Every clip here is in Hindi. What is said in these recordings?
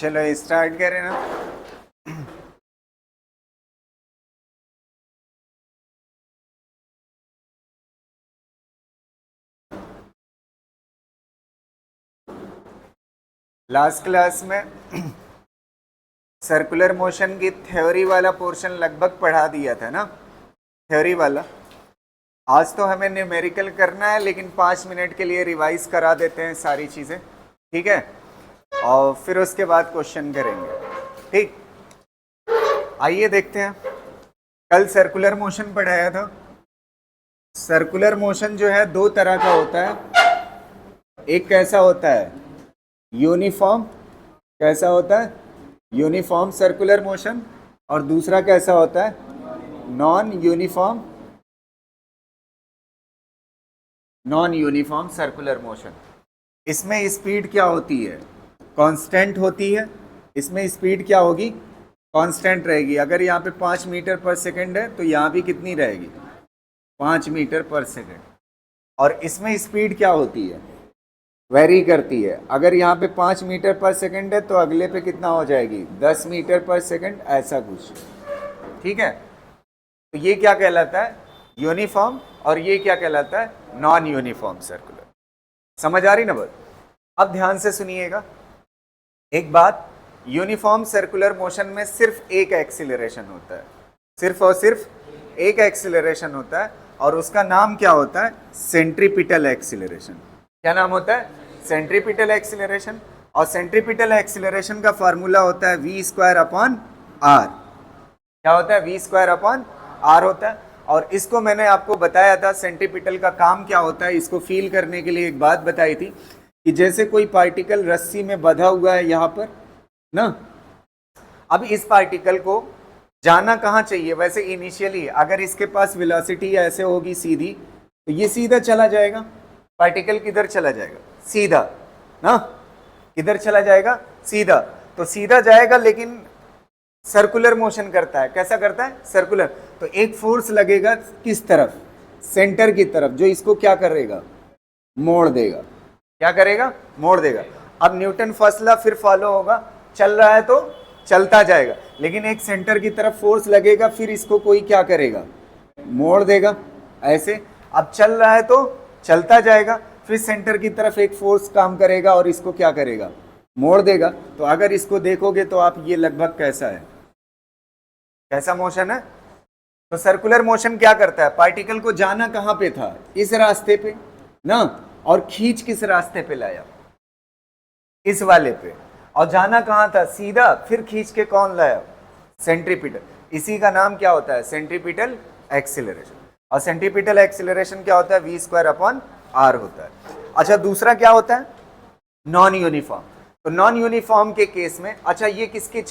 चलो स्टार्ट करें ना। लास्ट क्लास में सर्कुलर मोशन की थ्योरी वाला पोर्शन लगभग पढ़ा दिया था ना, थ्योरी वाला। आज तो हमें न्यूमेरिकल करना है, लेकिन 5 मिनट के लिए रिवाइज करा देते हैं सारी चीज़ें, ठीक है? और फिर उसके बाद क्वेश्चन करेंगे, ठीक? आइए देखते हैं। कल सर्कुलर मोशन पढ़ाया था। सर्कुलर मोशन जो है दो तरह का होता है। एक कैसा होता है? यूनिफॉर्म। कैसा होता है? Uniform circular motion. और दूसरा कैसा होता है? Non uniform circular motion. इसमें स्पीड क्या होती है? कांस्टेंट होती है। इसमें स्पीड क्या होगी? कांस्टेंट रहेगी। अगर यहाँ पे 5 मीटर पर सेकंड है तो यहाँ भी कितनी रहेगी? 5 मीटर पर सेकंड। और इसमें स्पीड क्या होती है? वेरी करती है। अगर यहाँ पे 5 मीटर पर सेकंड है तो अगले पे कितना हो जाएगी? 10 मीटर पर सेकंड, ऐसा कुछ, ठीक है? तो ये क्या कहलाता है? यूनिफॉर्म। और ये क्या कहलाता है? Non uniform circular. समझ आ रही ना बात? अब ध्यान से सुनिएगा एक बात। यूनिफॉर्म सर्कुलर मोशन में सिर्फ एक एक्सीलरेशन होता है, सिर्फ और सिर्फ एक एक्सीलरेशन होता है, और उसका नाम क्या होता है? Centripetal acceleration. क्या नाम होता है? Centripetal acceleration. और सेंट्रीपिटल एक्सीलरेशन का फार्मूला होता है v²/r। क्या होता है? v²/r होता है। और इसको मैंने आपको बताया था, सेंट्रीपिटल का काम क्या होता है, इसको फील करने के लिए एक बात बताई थी कि जैसे कोई पार्टिकल रस्सी में बंधा हुआ है यहाँ पर ना, अब इस पार्टिकल को जाना कहाँ चाहिए? वैसे इनिशियली अगर इसके पास वेलोसिटी ऐसे होगी सीधी, तो ये सीधा चला जाएगा। पार्टिकल किधर चला जाएगा? सीधा ना। किधर चला जाएगा? सीधा। तो सीधा जाएगा, लेकिन सर्कुलर मोशन करता है। कैसा करता है? सर्कुलर। तो एक फोर्स लगेगा किस तरफ? सेंटर की तरफ, जो इसको क्या करेगा? मोड़ देगा। क्या करेगा? मोड़ देगा। अब न्यूटन फर्स्ट लॉ फिर फॉलो होगा। चल रहा है तो चलता जाएगा, लेकिन एक सेंटर की तरफ फोर्स लगेगा, फिर इसको कोई क्या करेगा? मोड़ देगा, ऐसे। अब चल रहा है तो चलता जाएगा, फिर सेंटर की तरफ एक फोर्स काम करेगा और इसको क्या करेगा? मोड़ देगा। तो अगर इसको देखोगे तो आप ये लगभग कैसा है? कैसा मोशन है? तो सर्कुलर मोशन क्या करता है? पार्टिकल को जाना कहाँ पे था? इस रास्ते पे ना। और खींच किस रास्ते पे लाया? इस वाले पे। और जाना कहाँ था? सीधा। फिर खींच के कौन लाया? सेंट्रीपिटल। इसी का नाम क्या होता है? Centripetal acceleration. और सेंट्रीपिटल एक्सीलरेशन क्या होता है? v²/r होता है। अच्छा, दूसरा क्या होता है? Non uniform. तो नॉन यूनिफॉर्म के केस में, अच्छा, ये किसके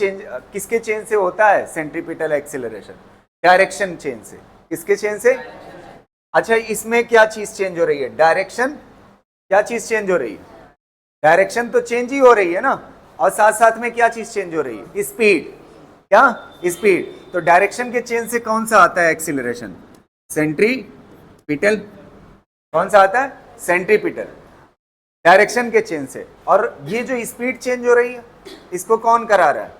चेंज से होता है सेंट्रीपिटल एक्सीलरेशन? डायरेक्शन चेंज से। किसके चेंज से? अच्छा, इसमें क्या चीज चेंज हो रही है? डायरेक्शन। क्या चीज चेंज हो रही है? डायरेक्शन तो चेंज ही हो रही है ना। और साथ साथ में क्या चीज चेंज हो रही है? स्पीड। क्या? स्पीड। तो डायरेक्शन के चेंज से कौन सा आता है एक्सीलरेशन? सेंट्रीपिटल। कौन सा आता है? सेंट्रीपिटल। डायरेक्शन के चेंज से। और ये जो स्पीड चेंज हो रही है, इसको कौन करा रहा है?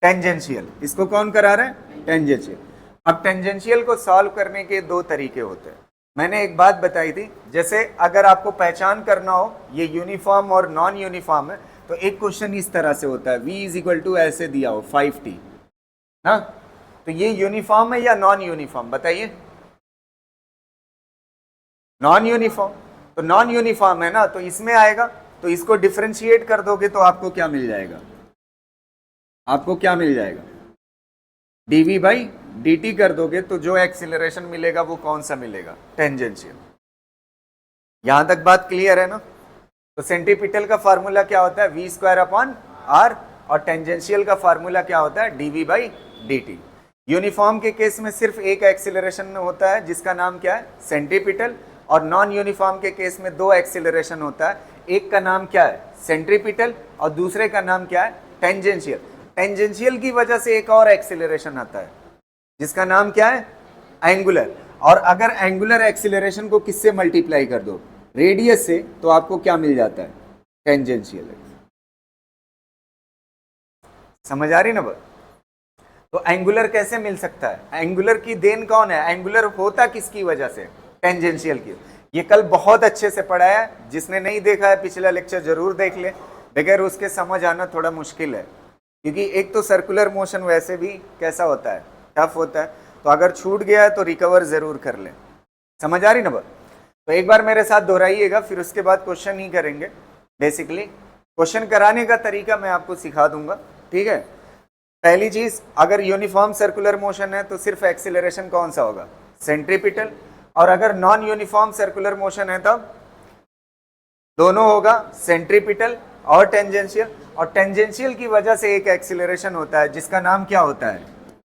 टेंजेंशियल। इसको कौन करा रहा है? टेंजेंशियल। अब टेंजेंशियल को सॉल्व करने के दो तरीके होते हैं। मैंने एक बात बताई थी, जैसे अगर आपको पहचान करना हो ये यूनिफॉर्म और नॉन यूनिफॉर्म है, तो एक क्वेश्चन इस तरह से होता है, v ऐसे दिया हो 5t ना, तो ये यूनिफॉर्म है या नॉन यूनिफॉर्म? बताइए। Non uniform. तो नॉन यूनिफॉर्म है ना, तो इसमें आएगा। तो इसको डिफरेंशिएट कर दोगे तो आपको क्या मिल जाएगा? आपको क्या मिल जाएगा? dv/dt कर दोगे तो जो एक्सीलरेशन मिलेगा वो कौन सा मिलेगा? टेंजेंशियल। यहां तक बात क्लियर है ना? तो सेंट्रीपिटल का फार्मूला क्या होता है? v²/r। और टेंजेंशियल का फार्मूला क्या होता है? dv/dt। यूनिफॉर्म के केस में सिर्फ एक एक्सीलरेशन में होता है, जिसका नाम क्या है? सेंट्रीपिटल। और नॉन यूनिफॉर्म के केस में दो एक्सीलरेशन होता है, एक का नाम क्या है? सेंट्रीपिटल। और दूसरे का नाम क्या है? टेंजेंशियल। टेंजेंशियल की वजह से एक और एक्सीलरेशन आता है, जिसका नाम क्या है? एंगुलर। और अगर एंगुलर एक्सीलरेशन को किससे मल्टीप्लाई कर दो? रेडियस से, तो आपको क्या मिल जाता है? टेंजेंशियल। समझ आ रही ना बात? तो एंगुलर कैसे मिल सकता है? एंगुलर की देन कौन है? एंगुलर होता किसकी वजह से? टेंजेंशियल की। ये कल बहुत अच्छे से पढ़ा है, जिसने नहीं देखा है पिछला लेक्चर जरूर देख ले, बगैर उसके समझ आना थोड़ा मुश्किल है, क्योंकि एक तो सर्कुलर मोशन वैसे भी कैसा होता है, टफ होता है, तो अगर छूट गया है तो रिकवर जरूर कर ले। समझ आ रही ना बात? तो एक बार मेरे साथ दोहराइएगा, फिर उसके बाद क्वेश्चन ही करेंगे। बेसिकली क्वेश्चन कराने का तरीका मैं आपको सिखा दूंगा, ठीक है? पहली चीज, अगर यूनिफॉर्म सर्कुलर मोशन है तो सिर्फ एक्सीलरेशन कौन सा होगा? सेंट्रीपिटल। और अगर नॉन यूनिफॉर्म सर्कुलर मोशन है तब दोनों होगा, सेंट्रीपिटल और टेंजेंशियल। और टेंजेंशियल की वजह से एक एक्सीलरेशन होता है जिसका नाम क्या होता है?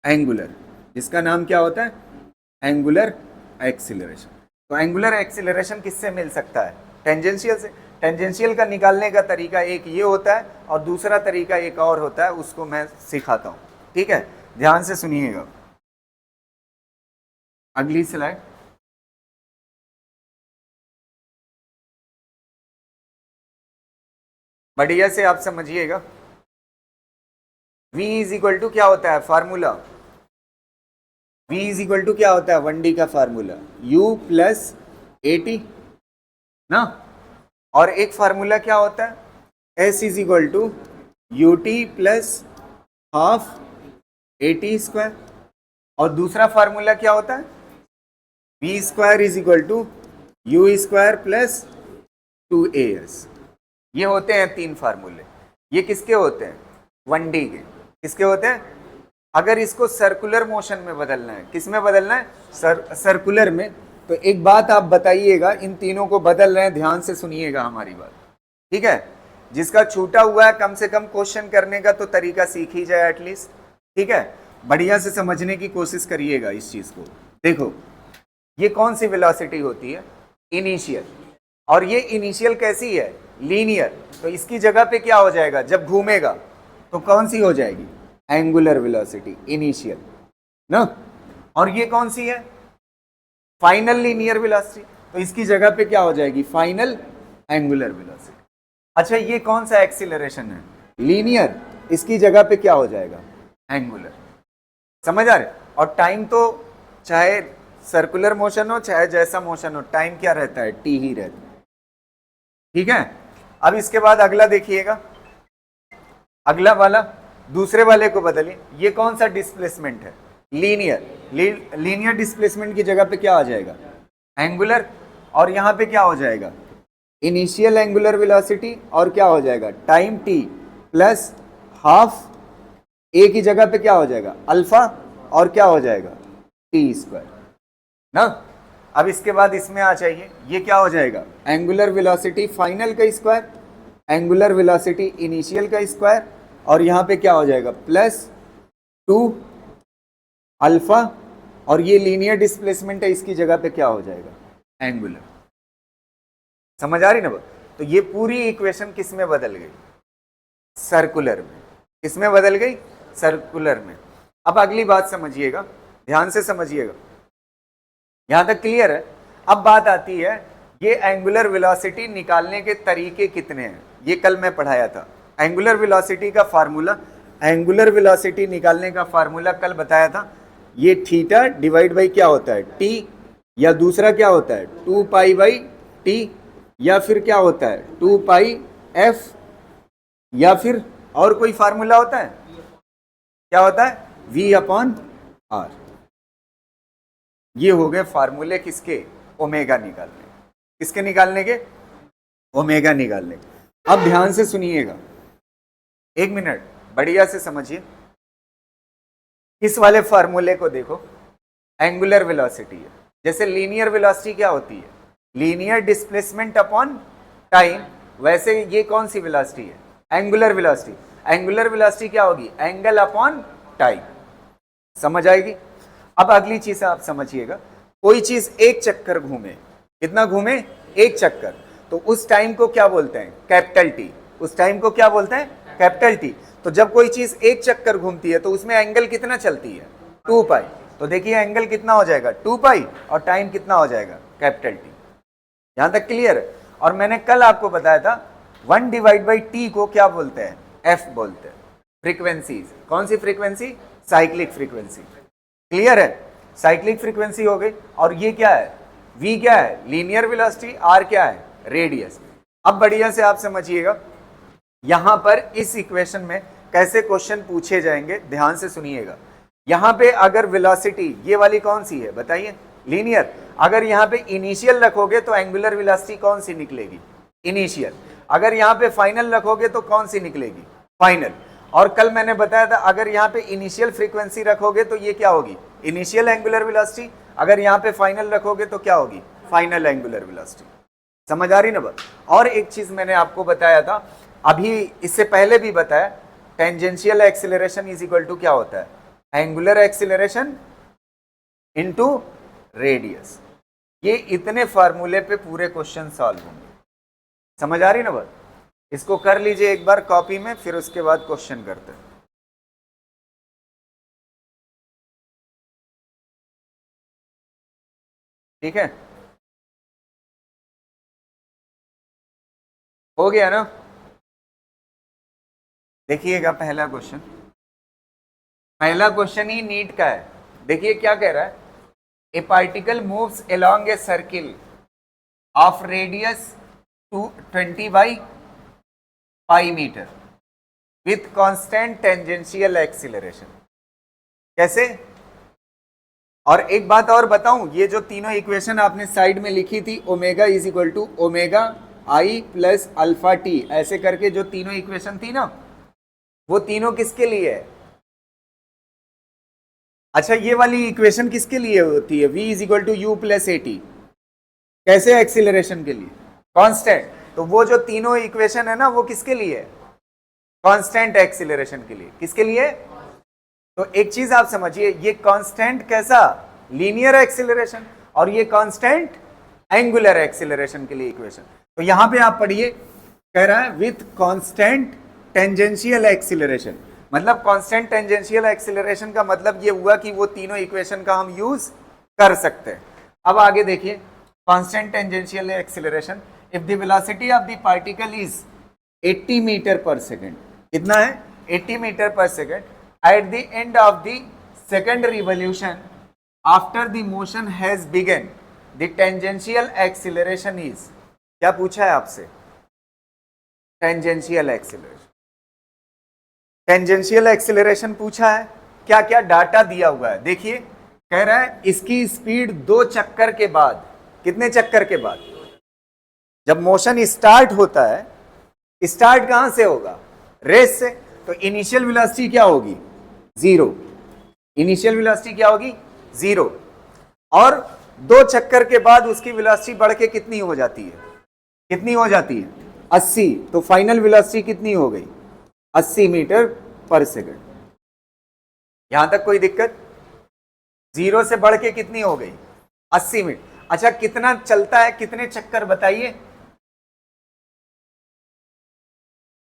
एंगुलर। जिसका नाम क्या होता है? Angular acceleration. तो एंगुलर एक्सीलरेशन किससे मिल सकता है? टेंजेंशियल से। टेंजेंशियल का निकालने का तरीका एक ये होता है और दूसरा तरीका एक और होता है, उसको मैं सिखाता हूं, ठीक है? ध्यान से सुनिएगा। अगली स्लाइड। बढ़िया से आप समझिएगा। V इज इक्वल टू क्या होता है formula? V is equal to क्या होता है? 1D का फार्मूला U प्लस AT ना। और एक फार्मूला क्या होता है? S is equal to UT plus half AT square. और दूसरा फार्मूला क्या होता है? V square is equal to U square plus 2AS। ये होते हैं तीन फार्मूले। ये किसके होते हैं? 1D के। किसके होते हैं? अगर इसको सर्कुलर मोशन में बदलना है, किस में बदलना है? सर्कुलर में। तो एक बात आप बताइएगा, इन तीनों को बदल रहे हैं, ध्यान से सुनिएगा हमारी बात, ठीक है? जिसका छूटा हुआ है कम से कम क्वेश्चन करने का तो तरीका सीख ही जाए एटलीस्ट, ठीक है? बढ़िया से समझने की कोशिश करिएगा इस चीज को। देखो, ये कौन सी वेलोसिटी होती है? इनिशियल। और ये इनिशियल कैसी है? लीनियर। तो इसकी जगह पे क्या हो जाएगा जब घूमेगा? तो कौन सी हो जाएगी? एंगुलर वेलोसिटी इनिशियल ना। और ये कौन सी है? Final linear velocity. तो इसकी जगह पे क्या हो जाएगी? Final angular velocity. अच्छा, ये कौन सा एक्सीलरेशन है? लीनियर। इसकी जगह पे क्या हो जाएगा? एंगुलर। समझ आ रहे? और टाइम तो चाहे सर्कुलर मोशन हो चाहे जैसा मोशन हो, टाइम क्या रहता है? टी ही रहता है, ठीक है? अब इसके बाद अगला देखिएगा, अगला वाला दूसरे वाले को बदलिए। ये कौन सा डिस्प्लेसमेंट है? लीनियर। लीनियर डिस्प्लेसमेंट की जगह पे क्या आ जाएगा? एंगुलर। और यहां पे क्या हो जाएगा? Initial angular velocity. और क्या हो जाएगा? टाइम टी प्लस हाफ ए की जगह पे क्या हो जाएगा? अल्फा। और क्या हो जाएगा? टी स्क्वायर ना। अब इसके बाद इसमें आ जाइए, ये क्या हो जाएगा? एंगुलर वेलोसिटी फाइनल का स्क्वायर, एंगुलर वेलोसिटी इनिशियल का स्क्वायर, और यहां पे क्या हो जाएगा? Plus 2 alpha. और ये लीनियर डिस्प्लेसमेंट है, इसकी जगह पे क्या हो जाएगा? एंगुलर। समझ आ रही ना बात? तो ये पूरी इक्वेशन किस में बदल गई? सर्कुलर में। किसमें बदल गई? सर्कुलर में। अब अगली बात समझिएगा, ध्यान से समझिएगा, यहां तक क्लियर है? अब बात आती है, ये एंगुलर वेलोसिटी निकालने के तरीके कितने हैं? ये कल मैं पढ़ाया था। एंगुलर वेलोसिटी का फार्मूला, एंगुलर वेलोसिटी निकालने का फार्मूला कल बताया था। ये थीटा डिवाइड बाई क्या होता है? टी। या दूसरा क्या होता है? 2 पाई बाई टी। या फिर क्या होता है? 2 पाई एफ। या फिर और कोई फार्मूला होता है? क्या होता है? v upon r. ये हो गए फार्मूले किसके? ओमेगा निकालने। किसके निकालने के? ओमेगा निकालने। अब ध्यान से सुनिएगा, एक मिनट बढ़िया से समझिए। इस वाले फार्मूले को देखो, एंगुलर वेलोसिटी है। जैसे लीनियर वेलोसिटी क्या होती है? Linear displacement upon time. वैसे ये कौन सी वेलोसिटी है? Angular velocity. एंगुलर वेलोसिटी क्या होगी? Angle upon time. समझ आएगी? अब अगली चीज आप समझिएगा, कोई चीज एक चक्कर घूमे, कितना घूमे? एक चक्कर, तो उस टाइम को क्या बोलते हैं? Capital T. उस टाइम को क्या बोलते हैं? Capital T. तो जब कोई चीज एक चक्कर घूमती है तो उसमें एंगल कितना चलती है? 2 पाई। तो देखिए एंगल कितना हो जाएगा? 2 पाई। और टाइम कितना हो जाएगा? Capital T. यहां तक क्लियर है? और मैंने कल आपको बताया था 1 डिवाइड बाई टी को क्या बोलते हैं? एफ बोलते हैं। फ्रीक्वेंसीज, कौन सी फ्रीक्वेंसी? Cyclic frequency. क्लियर है? साइक्लिक फ्रीक्वेंसी हो गई। और ये क्या है? v क्या है? Linear velocity. r क्या है? रेडियस। अब बढ़िया से आप समझिएगा यहां पर इस इक्वेशन में कैसे क्वेश्चन पूछे जाएंगे, ध्यान से सुनिएगा। यहां पे अगर वेलोसिटी ये वाली कौन सी है बताइए? लीनियर। अगर यहां पे इनिशियल रखोगे तो एंगुलर वेलोसिटी कौन सी निकलेगी? इनिशियल। अगर यहां पे फाइनल रखोगे तो कौन सी निकलेगी? फाइनल। और कल मैंने बताया था अगर यहां पे इनिशियल फ्रीक्वेंसी रखोगे तो ये क्या होगी? Initial angular velocity. अगर यहां पे फाइनल रखोगे तो क्या होगी? Final angular velocity. समझ आ रही ना बात? और एक चीज मैंने आपको बताया था अभी, इससे पहले भी बताया, tangential acceleration is equal to क्या होता है? Angular acceleration into radius. ये इतने फार्मूले पे पूरे क्वेश्चन सॉल्व होंगे। समझ आ रही ना बात? इसको कर लीजिए एक बार कॉपी में, फिर उसके बाद क्वेश्चन करते हैं। ठीक है, हो गया ना? देखिएगा पहला क्वेश्चन, पहला क्वेश्चन ही नीट का है। देखिए क्या कह रहा है? A particle moves along a circle of radius 20 by pi metre with constant tangential acceleration. कैसे? और एक बात और बताऊं, ये जो तीनों इक्वेशन आपने साइड में लिखी थी, omega is equal to omega i plus alpha t, ऐसे करके जो तीनों इक्वेशन थी ना, वो तीनों किसके लिए है? अच्छा, ये वाली इक्वेशन किसके लिए होती है? v is equal to u plus a t. कैसे? एक्सीलरेशन के लिए, कांस्टेंट। तो वो जो तीनों इक्वेशन है ना, वो किसके लिए है? कांस्टेंट एक्सीलरेशन के लिए। किसके लिए? तो एक चीज आप समझिए, ये कांस्टेंट कैसा? Linear acceleration. और ये कांस्टेंट एंगुलर एक्सीलरेशन के लिए इक्वेशन। तो यहां पे आप पढ़िए, कह रहा है विथ कांस्टेंट टेंजेंशियल एक्सीलरेशन। मतलब कांस्टेंट टेंजेंशियल एक्सीलरेशन का मतलब ये हुआ कि वो तीनों इक्वेशन का हम यूज कर सकते हैं। अब आगे देखिए, constant tangential acceleration if the velocity of the particle is 80 metre per second. कितना है? 80 metre per second. At the end of the second revolution, after the motion has begun, the tangential acceleration is, क्या पूछा है आपसे? Tangential acceleration. टेंजेंशियल एक्सीलरेशन पूछा है। क्या क्या डाटा दिया हुआ है देखिए। कह रहा है इसकी स्पीड 2 चक्कर के बाद। कितने चक्कर के बाद? जब मोशन स्टार्ट होता है, स्टार्ट कहां से होगा? रेस से। तो इनिशियल वेलोसिटी क्या होगी? 0। इनिशियल वेलोसिटी क्या होगी? 0। और 2 चक्कर के बाद उसकी वेलोसिटी बढ़ के कितनी हो जाती है? कितनी हो जाती है? 80। तो फाइनल वेलोसिटी कितनी हो गई? 80 मीटर पर सेकंड। यहां तक कोई दिक्कत? 0 से बढ़ के कितनी हो गई? 80 मीटर। अच्छा, कितना चलता है? कितने चक्कर बताइए?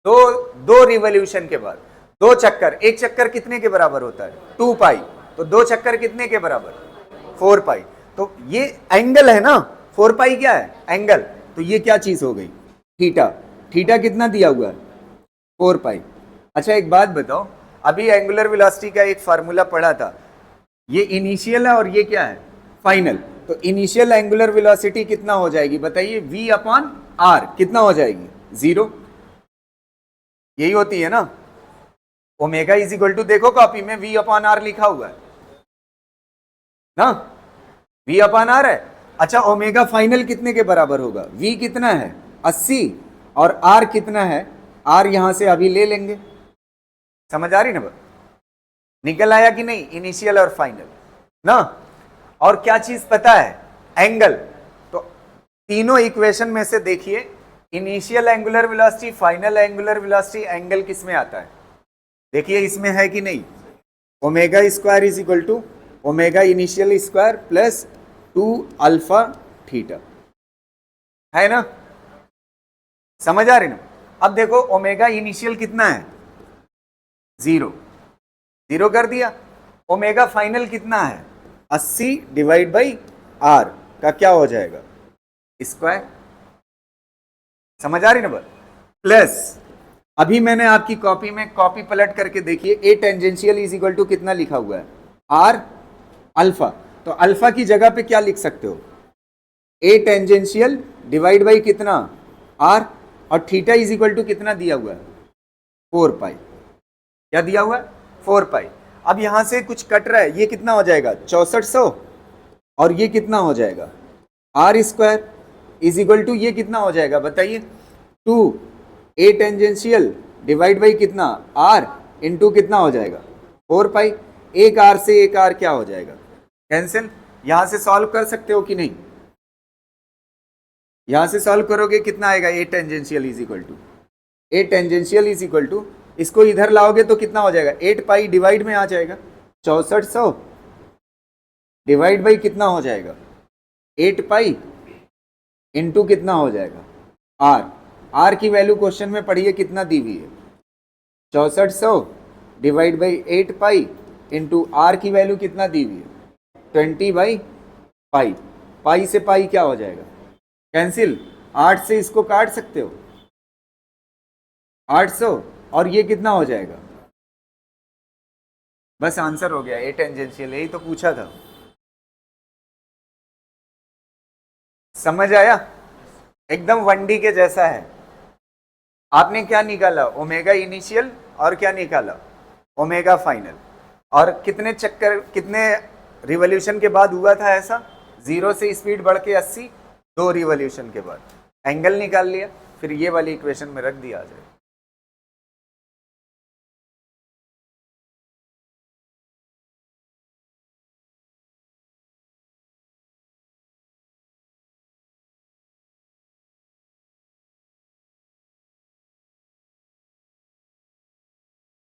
दो रिवॉल्यूशन के बाद 2 चक्कर। एक चक्कर कितने के बराबर होता है? 2 पाई। तो 2 चक्कर कितने के बराबर? 4 पाई। तो ये एंगल है ना, 4 पाई क्या है? एंगल। तो ये क्या चीज हो गई? थीटा। थीटा कितना दिया हुआ है? 4 पाई। अच्छा एक बात बताओ, अभी एंगुलर वेलोसिटी का एक फार्मूला पढ़ा था, ये इनिशियल है और ये क्या है? फाइनल। तो इनिशियल एंगुलर वेलोसिटी कितना हो जाएगी बताइए? v upon r. कितना हो जाएगी? 0। यही होती है ना। ओमेगा इज इक्वल टू, देखो कॉपी में v अपॉन आर लिखा हुआ है ना, v अपॉन आर है। अच्छा, ओमेगा फाइनल कितने के बराबर होगा? v कितना है? 80। और r कितना है? r यहां से अभी ले लेंगे। समझ आ रही ना? निकल आया कि नहीं? इनिशियल और फाइनल ना। और क्या चीज पता है? एंगल। तो तीनों इक्वेशन में से देखिए, initial angular velocity, final angular velocity, angle किस में आता है? देखिए इसमें है कि नहीं? Omega square is equal to omega initial square plus 2 alpha theta, है ना? समझ आ रही ना? अब देखो ओमेगा इनिशियल कितना है? 0। 0 कर दिया। ओमेगा फाइनल कितना है? 80 डिवाइड बाई आर का क्या हो जाएगा? स्क्वायर। समझ आ रही ना बात? प्लस अभी मैंने आपकी कॉपी में कॉपी पलट करके देखिए, a tangential is equal to कितना लिखा हुआ है, आर अल्फा। तो अल्फा की जगह पे क्या लिख सकते हो, ए टेंजेंशियल डिवाइड बाई कितना, आर, और थीटा इज इक्वल टू कितना दिया हुआ है, 4 पाई। क्या दिया हुआ है, 4 पाई। अब यहां से कुछ कट रहा है, ये कितना हो जाएगा 6400, और ये कितना हो जाएगा r square is equal to ये कितना हो जाएगा बताइए, 2 ए टेंजेंशियल डिवाइड बाई कितना आर इंटू कितना हो जाएगा 4 पाई। एक आर से एक आर क्या हो जाएगा, कैंसिल। यहां से सॉल्व कर सकते हो कि नहीं, यहां से सॉल्व करोगे कितना आएगा, a tangential is equal to, a tangential is equal to, इसको इधर लाओगे तो कितना हो जाएगा 8 पाई डिवाइड में आ जाएगा 6400 डिवाइड बाई कितना हो जाएगा 8 पाई इंटू कितना हो जाएगा आर। आर की वैल्यू क्वेश्चन में पढ़िए कितना दी हुई है 6400 divide by 8 pi into r की वैल्यू कितना दी हुई है 20 बाई पाई। पाई से पाई क्या हो जाएगा कैंसिल, 8 से इसको काट सकते हो 800, और ये कितना हो जाएगा, बस आंसर हो गया, ए टेंजेंशियल, यही तो पूछा था। समझ आया, एकदम 1D के जैसा है। आपने क्या निकाला, ओमेगा इनिशियल, और क्या निकाला ओमेगा फाइनल, और कितने चक्कर कितने रिवॉल्यूशन के बाद हुआ था ऐसा, 0 से स्पीड बढ़ के 80, 2 रिवॉल्यूशन के बाद एंगल निकाल लिया, फिर ये वाली इक्वेशन में रख दिया आ जाए।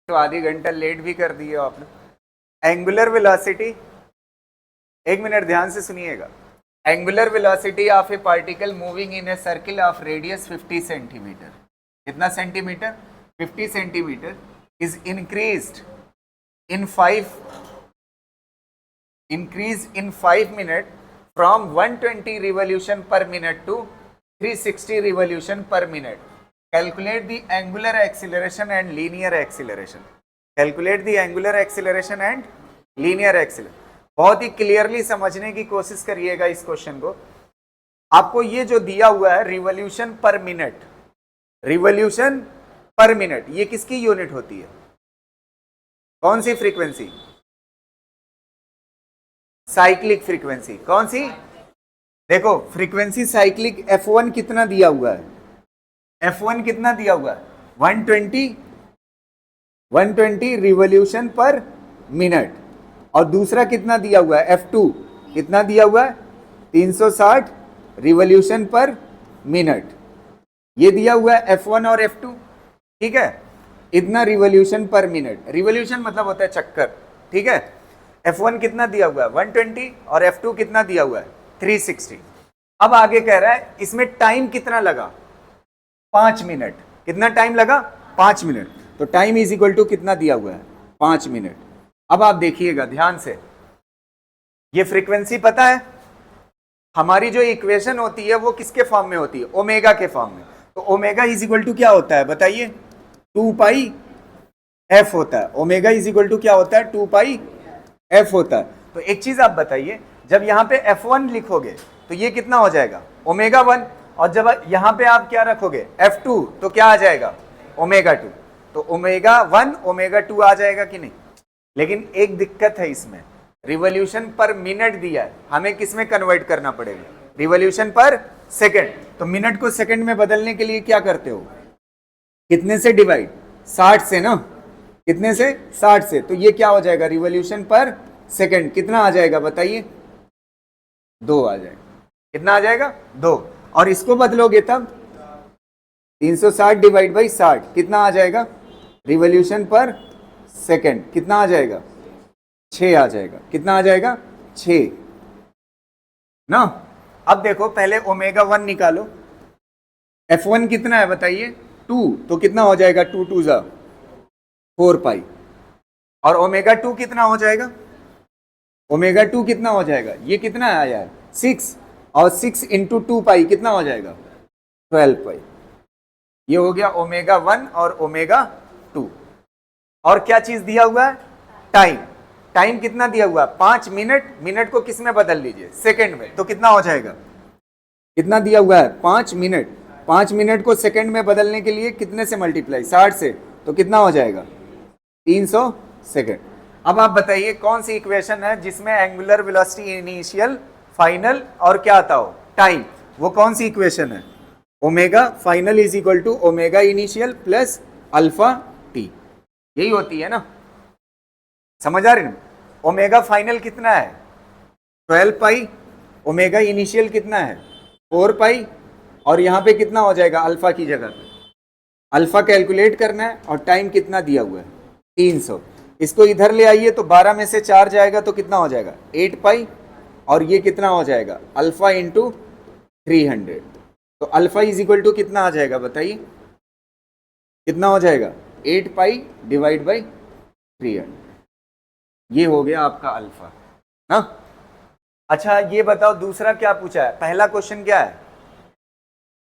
तो आधी घंटा लेट भी कर दिए आपने। एंगुलर वेलोसिटी, एक मिनट ध्यान से सुनिएगा। Angular velocity of a particle moving in a circle of radius 50 centimetre, कितना centimetre 50 centimetre, is increase in 5 minute from 120 revolution per minute to 360 revolution per minute. Calculate the angular acceleration and linear acceleration. Calculate the angular acceleration and linear acceleration. बहुत ही क्लियरली समझने की कोशिश करिएगा इस क्वेश्चन को। आपको ये जो दिया हुआ है revolution per minute, revolution per minute, ये किसकी यूनिट होती है, कौन सी फ्रीक्वेंसी, साइक्लिक फ्रीक्वेंसी, कौन सी, देखो फ्रीक्वेंसी साइक्लिक F1 कितना दिया हुआ है, F1 कितना दिया हुआ है 120 रिवॉल्यूशन पर मिनट, और दूसरा कितना दिया हुआ है F2 कितना दिया हुआ है 360 रिवॉल्यूशन पर मिनट। ये दिया हुआ है F1 और F2, ठीक है, इतना रिवॉल्यूशन पर मिनट, रिवॉल्यूशन मतलब होता है चक्कर, ठीक है। F1 कितना दिया हुआ है 120 और F2 कितना दिया हुआ है 360। अब आगे कह रहा है इसमें टाइम कितना लगा 5 मिनट, कितना टाइम लगा 5 मिनट, तो टाइम इज इक्वल टू कितना दिया हुआ है 5 मिनट। अब आप देखिएगा ध्यान से, ये फ्रीक्वेंसी पता है, हमारी जो इक्वेशन होती है वो किसके फॉर्म में होती है, ओमेगा के फॉर्म में। तो ओमेगा इज इक्वल टू क्या होता है बताइए 2 पाई एफ होता है, ओमेगा इज इक्वल टू क्या होता है 2 पाई एफ होता है। तो एक चीज आप बताइए, जब यहाँ पे F1 लिखोगे तो ये कितना हो जाएगा ओमेगा 1, और जब यहां पे आप क्या रखोगे F2 तो क्या आ जाएगा ओमेगा 2, तो ओमेगा 1 ओमेगा 2 आ जाएगा कि नहीं। लेकिन एक दिक्कत है इसमें, रिवॉल्यूशन पर मिनट दिया है, हमें किस में कन्वर्ट करना पड़ेगा, रिवॉल्यूशन पर सेकंड। तो मिनट को सेकंड में बदलने के लिए क्या करते हो, कितने से डिवाइड 60 से ना, कितने से 60 से, तो ये क्या हो जाएगा रिवॉल्यूशन पर सेकंड कितना आ जाएगा बताइए 2 आ जाएगा, कितना आ जाएगा 2, और इसको बदलोगे तब 360 डिवाइड बाई 60 कितना आ जाएगा रिवॉल्यूशन पर सेकंड, कितना आ जाएगा 6 आ जाएगा, कितना आ जाएगा 6 ना। अब देखो पहले ओमेगा 1 निकालो, F1 कितना है बताइए 2, तो कितना हो जाएगा 2 2 जा 4 पाई, और ओमेगा 2 कितना हो जाएगा, ओमेगा 2 कितना हो जाएगा, ये कितना आया है 6, और 6 इंटू 2 पाई कितना हो जाएगा 12 पाई। ये हो गया ओमेगा 1 और ओमेगा 2। और क्या चीज दिया हुआ है? टाइम। टाइम कितना दिया हुआ है? 5 मिनट। मिनट को किस में बदल लीजिए? सेकंड में। तो कितना हो जाएगा? कितना दिया हुआ है? 5 मिनट। 5 मिनट को सेकंड में बदलने के लिए कितने से मल्टीप्लाई? 60 से। तो कितना हो जाएगा? 300 सेकंड। अब आप बताइए कौन सी इक्वेशन है जिसमें एंगुलर वेलोसिटी इनिशियल, फाइनल और क्या आता हो? टाइम। वो कौन सी इक्वेशन है? Omega final is equal to omega initial plus alpha t. यही होती है ना? समझ आ रही ना? ओमेगा फाइनल कितना है? 12 पाई। ओमेगा इनिशियल कितना है? 4 पाई। और यहां पे कितना हो जाएगा अल्फा की जगह पे? अल्फा कैलकुलेट करना है और टाइम कितना दिया हुआ है? 300। इसको इधर ले आइए तो 12 में से 4 जाएगा तो कितना हो जाएगा? 8 पाई। और ये कितना हो जाएगा? Alpha into 300। तो अल्फा इज इक्वल टू कितना आ जाएगा बताइए? कितना हो जाएगा? 8 पाई डिवाइड बाई 300। ये हो गया आपका अल्फा ना। अच्छा ये बताओ दूसरा क्या पूछा है? पहला क्वेश्चन क्या है?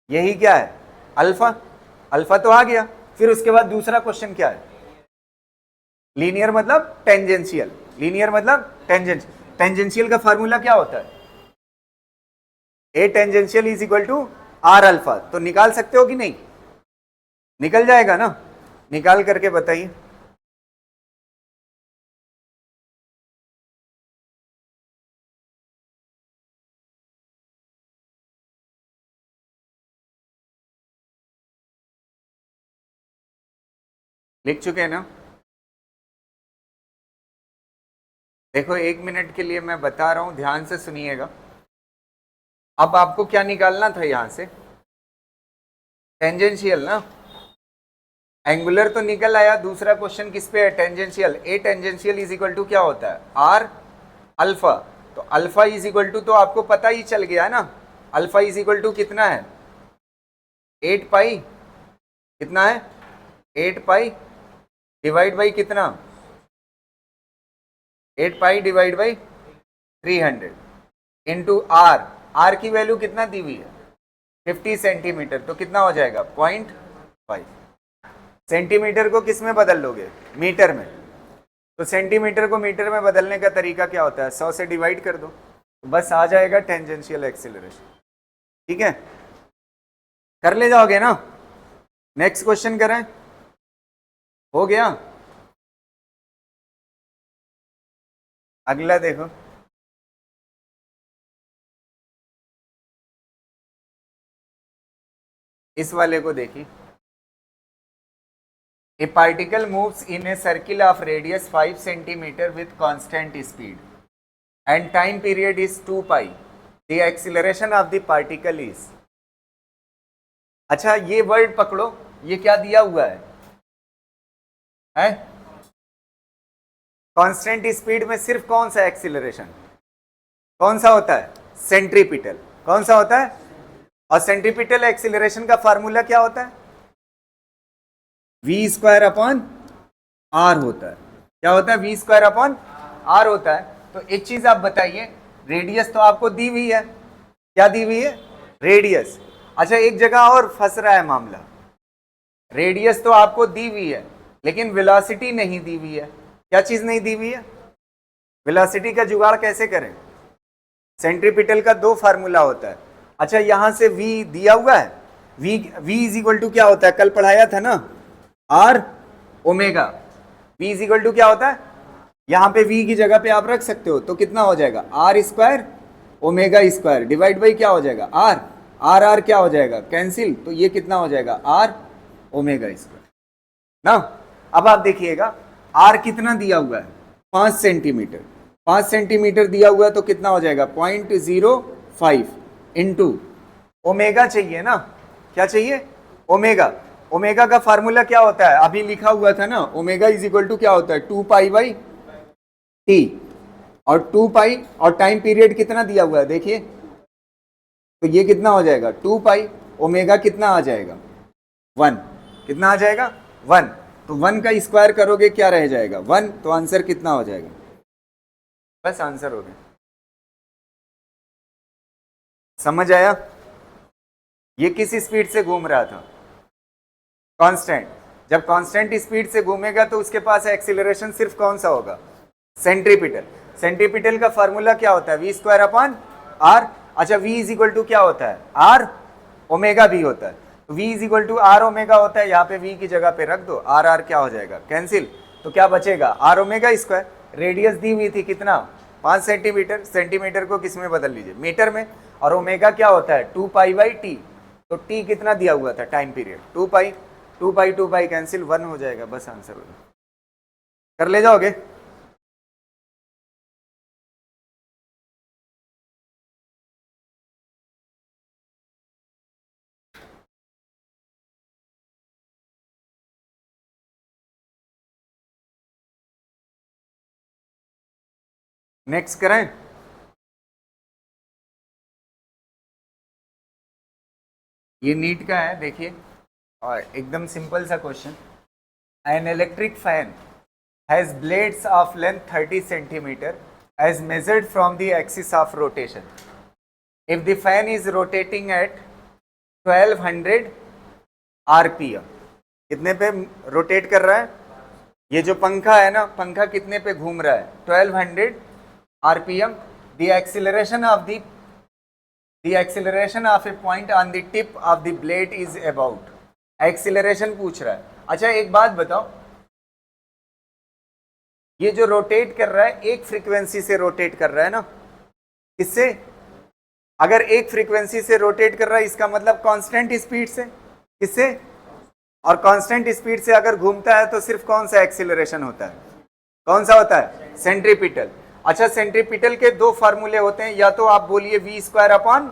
यही क्या है? अल्फा। अल्फा तो आ गया। फिर उसके बाद दूसरा क्वेश्चन क्या है? लीनियर मतलब टेंजेंशियल। लीनियर मतलब टेंजेंशियल। टेंजेंशियल का फार्मूला क्या होता है? A tangential is equal to r alpha. तो निकाल सकते हो कि नहीं? निकल जाएगा ना? निकाल करके बताइए। लिख चुके हैं ना? देखो 1 मिनट के लिए मैं बता रहा हूं, ध्यान से सुनिएगा। अब आपको क्या निकालना था यहां से? टेंजेंशियल ना। एंगुलर तो निकल आया। दूसरा क्वेश्चन किस पे है? Tangential. A tangential is equal to क्या होता है? R alpha. तो अल्फा इज इक्वल टू तो आपको पता ही चल गया है ना। अल्फा इज इक्वल टू कितना है? 8 पाई। कितना है? 8 पाई डिवाइड बाई कितना? 8 pi divide by 300 into r. R की वैल्यू कितना दी हुई है? 50 सेंटीमीटर। तो कितना हो जाएगा? 0.5। सेंटीमीटर को किस में बदल लोगे? मीटर में। तो सेंटीमीटर को मीटर में बदलने का तरीका क्या होता है? 100 से डिवाइड कर दो तो बस आ जाएगा टेंजेंशियल एक्सीलरेशन। ठीक है, कर ले जाओगे ना? नेक्स्ट क्वेश्चन करें? हो गया? अगला देखो। इस वाले को देखिए। A particle moves in a circle of radius 5 centimeter with constant speed and time period is 2 pi. The acceleration of the particle is। अच्छा ये वर्ड पकड़ो, ये क्या दिया हुआ है? कांस्टेंट स्पीड में सिर्फ कौन सा एक्सीलरेशन? कौन सा होता है? सेंट्रीपिटल। कौन सा होता है? और सेंट्रीपिटल एक्सीलरेशन का फार्मूला क्या होता है? वी स्क्वायर अपॉन आर होता है। क्या होता है? वी स्क्वायर अपॉन आर होता है। तो एक चीज आप बताइए, रेडियस तो आपको दी हुई है। क्या दी हुई है? रेडियस। अच्छा एक जगह और फंस रहा है मामला। रेडियस तो आपको दी हुई है लेकिन वेलोसिटी नहीं दी हुई है। क्या चीज नहीं दी हुई है? वेलोसिटी का जुगाड़ कैसे करें? सेंट्रीपिटल का 2 फार्मूला होता है। अच्छा यहां से v दिया हुआ है। v इज इक्वल टू क्या होता है? कल पढ़ाया था ना, r omega. v is equal to क्या होता है? यहां पे v की जगह पे आप रख सकते हो तो कितना हो जाएगा? R square omega square divide by क्या हो जाएगा? आर। आर आर क्या हो जाएगा? कैंसिल। तो ये कितना हो जाएगा? आर ओमेगा स्क्वायर ना। अब आप देखिएगा आर कितना दिया हुआ है? 5 सेंटीमीटर। 5 सेंटीमीटर दिया हुआ है तो कितना हो जाएगा? 0.05 इंटू ओमेगा चाहिए ना। क्या चाहिए? ओमेगा। ओमेगा का फार्मूला क्या होता है? अभी लिखा हुआ था ना, ओमेगा इज इक्वल टू क्या होता है? 2 पाई बाई टी। और 2 पाई और टाइम पीरियड कितना दिया हुआ है देखिए। तो ये कितना हो जाएगा? 2 पाई। ओमेगा कितना आ जाएगा? 1। कितना आ जाएगा? 1। तो 1 का स्क्वायर करोगे क्या रह जाएगा? 1। तो आंसर कितना हो जाएगा? बस आंसर हो गया। समझ आया? ये किस स्पीड से घूम रहा था? कांस्टेंट। जब कांस्टेंट स्पीड से घूमेगा तो उसके पास एक्सीलरेशन सिर्फ कौन सा होगा? सेंट्रीपिटल। सेंट्रीपिटल का फॉर्मूला क्या होता है? V square upon r. अच्छा, v इज इक्वल टू क्या होता है? आर ओमेगा भी होता है। तो v is equal to r omega होता है। यहाँ पे v की जगह पे रख दो, आर आर क्या हो जाएगा? कैंसिल। तो क्या बचेगा? R omega square. रेडियस दी हुई थी कितना? 5 सेंटीमीटर। सेंटीमीटर को किस में बदल लीजिए? मीटर में। और ओमेगा क्या होता है? 2 पाई बाई टी। तो टी कितना दिया हुआ था? टाइम पीरियड 2 पाई। 2 पाई कैंसिल, 1 हो जाएगा। बस आंसर हो जाएगा। कर ले जाओगे? नेक्स्ट करें? ये नीट का है, देखिए, और एकदम सिंपल सा question. An electric fan has blades of length 30 centimetre as measured from the axis of rotation. If the fan is rotating at 1200 rpm, कितने पे रोटेट कर रहा है? ये जो पंखा है ना, पंखा कितने पे घूम रहा है? 1200 rpm. The acceleration of a point on the tip of the blade is about. Acceleration पूछ रहा है। अच्छा एक बात बताओ, ये जो रोटेट कर रहा है एक फ्रीक्वेंसी से रोटेट कर रहा है ना, किससे? अगर एक फ्रीक्वेंसी से रोटेट कर रहा है इसका मतलब कांस्टेंट स्पीड से। किससे? और कांस्टेंट स्पीड से अगर घूमता है तो सिर्फ कौन सा एक्सीलरेशन होता है? कौन सा होता है? सेंट्रीपिटल। अच्छा, सेंट्रीपिटल के दो फार्मूले होते हैं, या तो आप बोलिए वी स्क्वायर अपॉन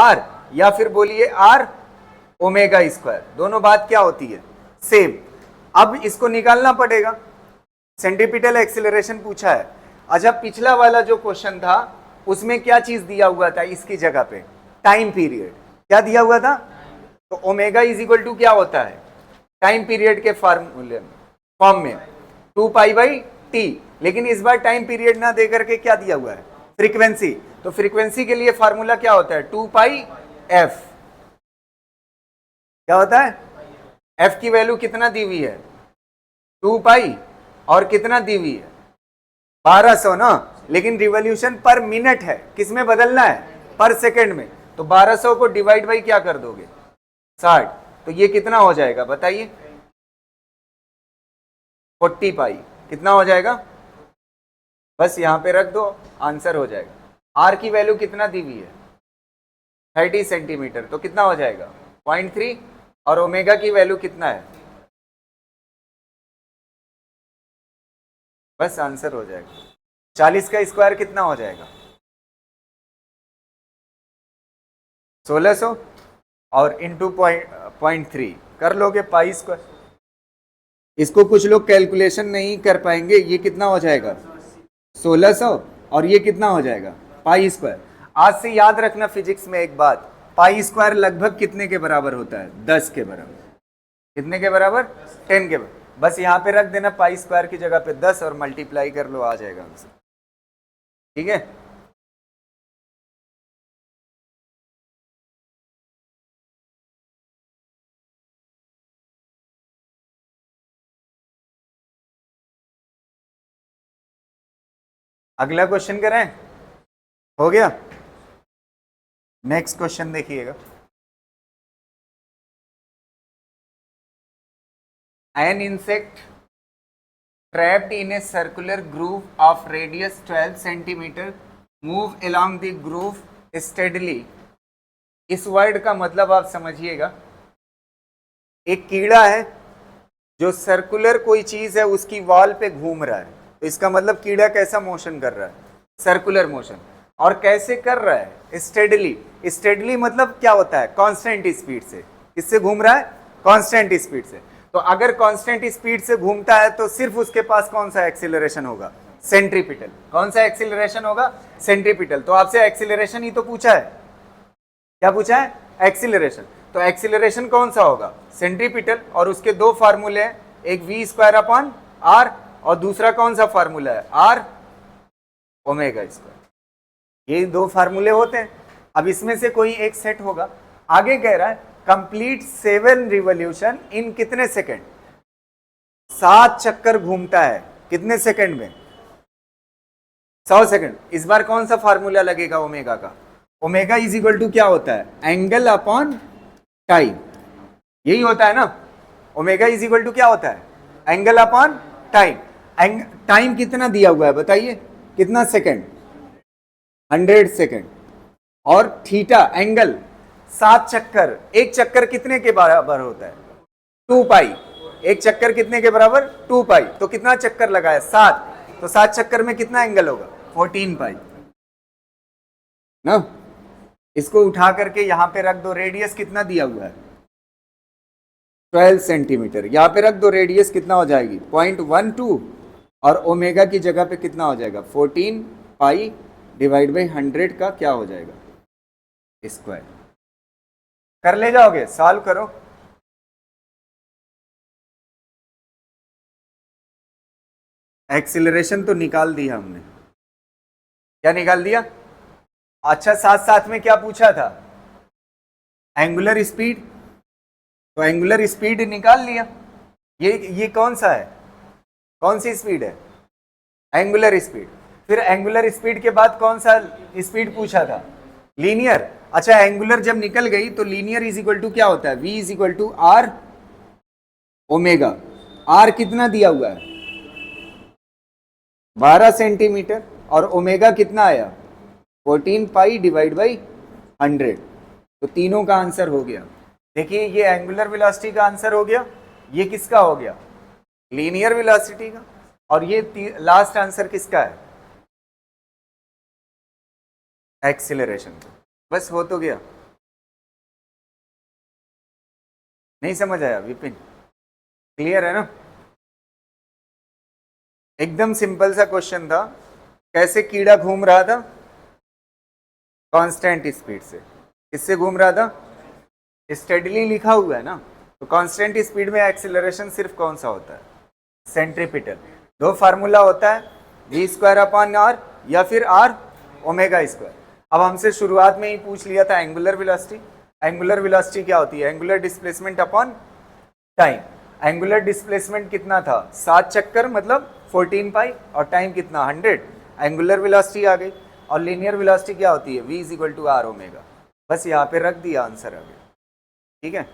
आर, या फिर बोलिए आर ओमेगा स्क्वायर। दोनों बात क्या होती है? सेम। अब इसको निकालना पड़ेगा। सेंट्रीपिटल एक्सीलरेशन पूछा है। अच्छा, पिछला वाला जो क्वेश्चन था उसमें क्या चीज दिया हुआ था? इसकी जगह पे टाइम पीरियड क्या दिया हुआ था? तो ओमेगा इज इक्वल टू क्या होता है? टाइम पीरियड के फॉर्म में 2 पाई बाई टी। लेकिन इस बार टाइम पीरियड ना दे करके क्या दिया हुआ है? फ्रीक्वेंसी। तो फ्रीक्वेंसी के लिए फॉर्मूला क्या होता है? 2 पाई एफ। क्या होता है? एफ की वैल्यू कितना दी हुई है? 2 पाई, और कितना दी हुई है? 1200 ना। लेकिन रिवॉल्यूशन पर मिनट है, किस में बदलना है? पर सेकंड में। तो 1200 को डिवाइड बाई क्या कर दोगे? 60। तो ये कितना हो जाएगा बताइए? 40 पाई। कितना हो जाएगा? बस यहां पे रख दो, आंसर हो जाएगा। आर की वैल्यू कितना दी हुई है? 30 सेंटीमीटर। तो कितना हो जाएगा? 0.3। और ओमेगा की वैल्यू कितना है? बस आंसर हो जाएगा। 40 का स्क्वायर कितना हो जाएगा? 1600 और इंटू 0.3 कर लोगे पाई स्क्वायर। इसको कुछ लोग कैलकुलेशन नहीं कर पाएंगे। ये कितना हो जाएगा? 1600 और ये कितना हो जाएगा? Pi square. आज से याद रखना फिजिक्स में एक बात, पाई स्क्वायर लगभग कितने के बराबर होता है? 10 के बराबर। कितने के बराबर? 10 के बराबर। बस यहां पे रख देना पाई स्क्वायर की जगह पे 10 और मल्टीप्लाई कर लो, आ जाएगा आंसर। ठीक है? अगला क्वेश्चन करें? हो गया? नेक्स्ट क्वेश्चन देखिएगा। An insect trapped in a circular groove of radius 12 centimeter move along the groove steadily. इस वर्ड का मतलब आप समझिएगा, एक कीड़ा है जो सर्कुलर कोई चीज है उसकी वॉल पे घूम रहा है। तो इसका मतलब कीड़ा कैसा मोशन कर रहा है? Circular motion. और कैसे कर रहा है? स्टेडली। स्टेडली मतलब क्या होता है? कांस्टेंट स्पीड से। किससे घूम रहा है? कांस्टेंट स्पीड से। तो अगर कांस्टेंट स्पीड से घूमता है तो सिर्फ उसके पास कौन सा एक्सीलरेशन होगा? सेंट्रीपिटल। कौन सा एक्सीलरेशन होगा? सेंट्रीपिटल। तो आपसे एक्सीलरेशन ही तो पूछा है। क्या पूछा है? एक्सीलरेशन। तो एक्सीलरेशन कौन सा होगा? सेंट्रीपिटल। और उसके दो फार्मूले हैं, एक वी स्क्वायर अपॉन आर और दूसरा कौन सा फार्मूला है? R omega square. ये दो फार्मूले होते हैं। अब इसमें से कोई एक सेट होगा। आगे कह रहा है कंप्लीट 7 रिवॉल्यूशन इन कितने सेकंड? 7 चक्कर घूमता है कितने सेकंड में? 100 सेकंड। इस बार कौन सा फार्मूला लगेगा ओमेगा का? ओमेगा इज इक्वल टू क्या होता है? एंगल अपॉन टाइम, यही होता है ना। ओमेगा इज इक्वल टू क्या होता है? Angle upon time. टाइम कितना दिया हुआ है बताइए, कितना सेकंड? 100 सेकंड। और थीटा एंगल 7 चक्कर, एक चक्कर कितने के बराबर होता है? 2 पाई। एक चक्कर कितने के बराबर? 2 पाई। तो कितना चक्कर लगाया? 7। तो 7 चक्कर में कितना एंगल होगा? 14 पाई ना। इसको उठा करके यहां पे रख दो, रेडियस कितना दिया हुआ है? 12 सेंटीमीटर। यहां पे रख दो, रेडियस कितना हो जाएगी? 0.12। और ओमेगा की जगह पे कितना हो जाएगा? 14 पाई डिवाइड बाई 100 का क्या हो जाएगा? स्क्वायर। कर ले जाओगे? सॉल्व करो। एक्सीलरेशन तो निकाल दिया हमने। क्या निकाल दिया? अच्छा, साथ साथ में क्या पूछा था? Angular speed. तो एंगुलर स्पीड निकाल लिया। ये कौन सा है? कौन सी स्पीड है? Angular speed. फिर एंगुलर स्पीड के बाद कौन सा स्पीड पूछा था? लीनियर। अच्छा, एंगुलर जब निकल गई तो लीनियर इज इक्वल टू क्या होता है? v is equal to r omega. R कितना दिया हुआ है? 12 सेंटीमीटर। और ओमेगा कितना आया? 14 पाई डिवाइड बाई 100। तो तीनों का आंसर हो गया। देखिए, ये एंगुलर वेलोसिटी का आंसर हो गया, ये किसका हो गया? लीनियर वेलोसिटी का। और ये लास्ट आंसर किसका है? एक्सीलरेशन का। बस हो तो गया। नहीं समझ आया विपिन? क्लियर है ना? एकदम सिंपल सा क्वेश्चन था। कैसे कीड़ा घूम रहा था? कांस्टेंट स्पीड से। किससे घूम रहा था? स्टेडली लिखा हुआ है ना। तो कांस्टेंट स्पीड में एक्सीलरेशन सिर्फ कौन सा होता है? सेंट्रीपिटल। दो फार्मूला होता है, v स्क्वायर अपॉन आर या फिर r ओमेगा स्क्वायर। अब हमसे शुरुआत में ही पूछ लिया था एंगुलर वेलोसिटी। एंगुलर वेलोसिटी क्या होती है? Angular displacement upon time. Angular displacement कितना था? 7 चक्कर मतलब 14 पाई। और टाइम कितना? 100। एंगुलर वेलोसिटी आ गई। और लीनियर वेलोसिटी क्या होती है? v is equal to r omega. बस यहाँ पे रख दिया, आंसर आ गया। ठीक है।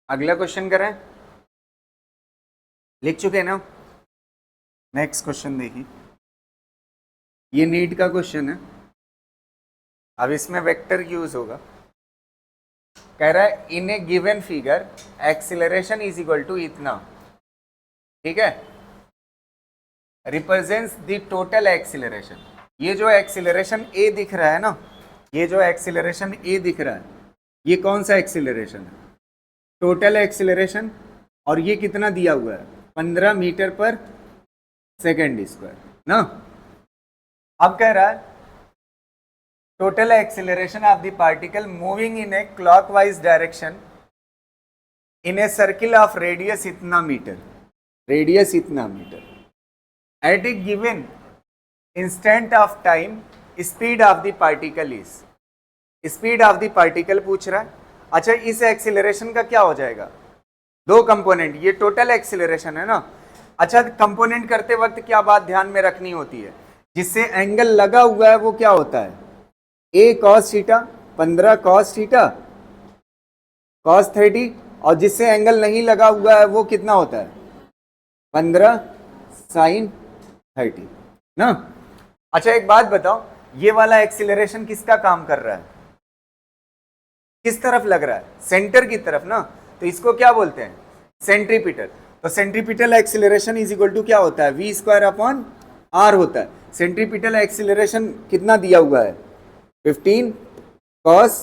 अगला क्वेश्चन करें? लिख चुके ना? नेक्स्ट क्वेश्चन देखिए। ये नीट का क्वेश्चन है। अब इसमें वेक्टर यूज होगा। कह रहा है in a given figure acceleration is equal to इतना। ठीक है। Represents the total acceleration. ये जो एक्सीलरेशन ए दिख रहा है ना, ये जो एक्सीलरेशन ए दिख रहा है, ये कौन सा एक्सीलरेशन है? Total acceleration. और ये कितना दिया हुआ है? 15 मीटर पर सेकेंड स्क्वायर ना। अब कह रहा है total acceleration of the particle moving in a clockwise direction in a circle of radius इतना मीटर। रेडियस इतना metre. At a given instant of time speed of the particle is. Speed of the particle पूछ रहा है। अच्छा, इस एक्सीलरेशन का क्या हो जाएगा? दो कंपोनेंट। ये टोटल एक्सीलरेशन है ना। अच्छा, कंपोनेंट करते वक्त क्या बात ध्यान में रखनी होती है? जिससे एंगल लगा हुआ है वो क्या होता है? a cos theta, 15 cos theta cos 30। और जिससे एंगल नहीं लगा हुआ है वो कितना होता है? 15 sin 30 ना। अच्छा, एक बात बताओ, ये वाला एक्सीलरेशन किसका काम कर रहा है? किस तरफ लग रहा है? सेंटर की तरफ ना। तो इसको क्या बोलते हैं? सेंट्रीपिटल। तो centripetal acceleration is equal to क्या होता है? v स्क्वायर अपॉन r होता है। सेंट्रीपिटल एक्सीलरेशन कितना दिया हुआ है? 15 cos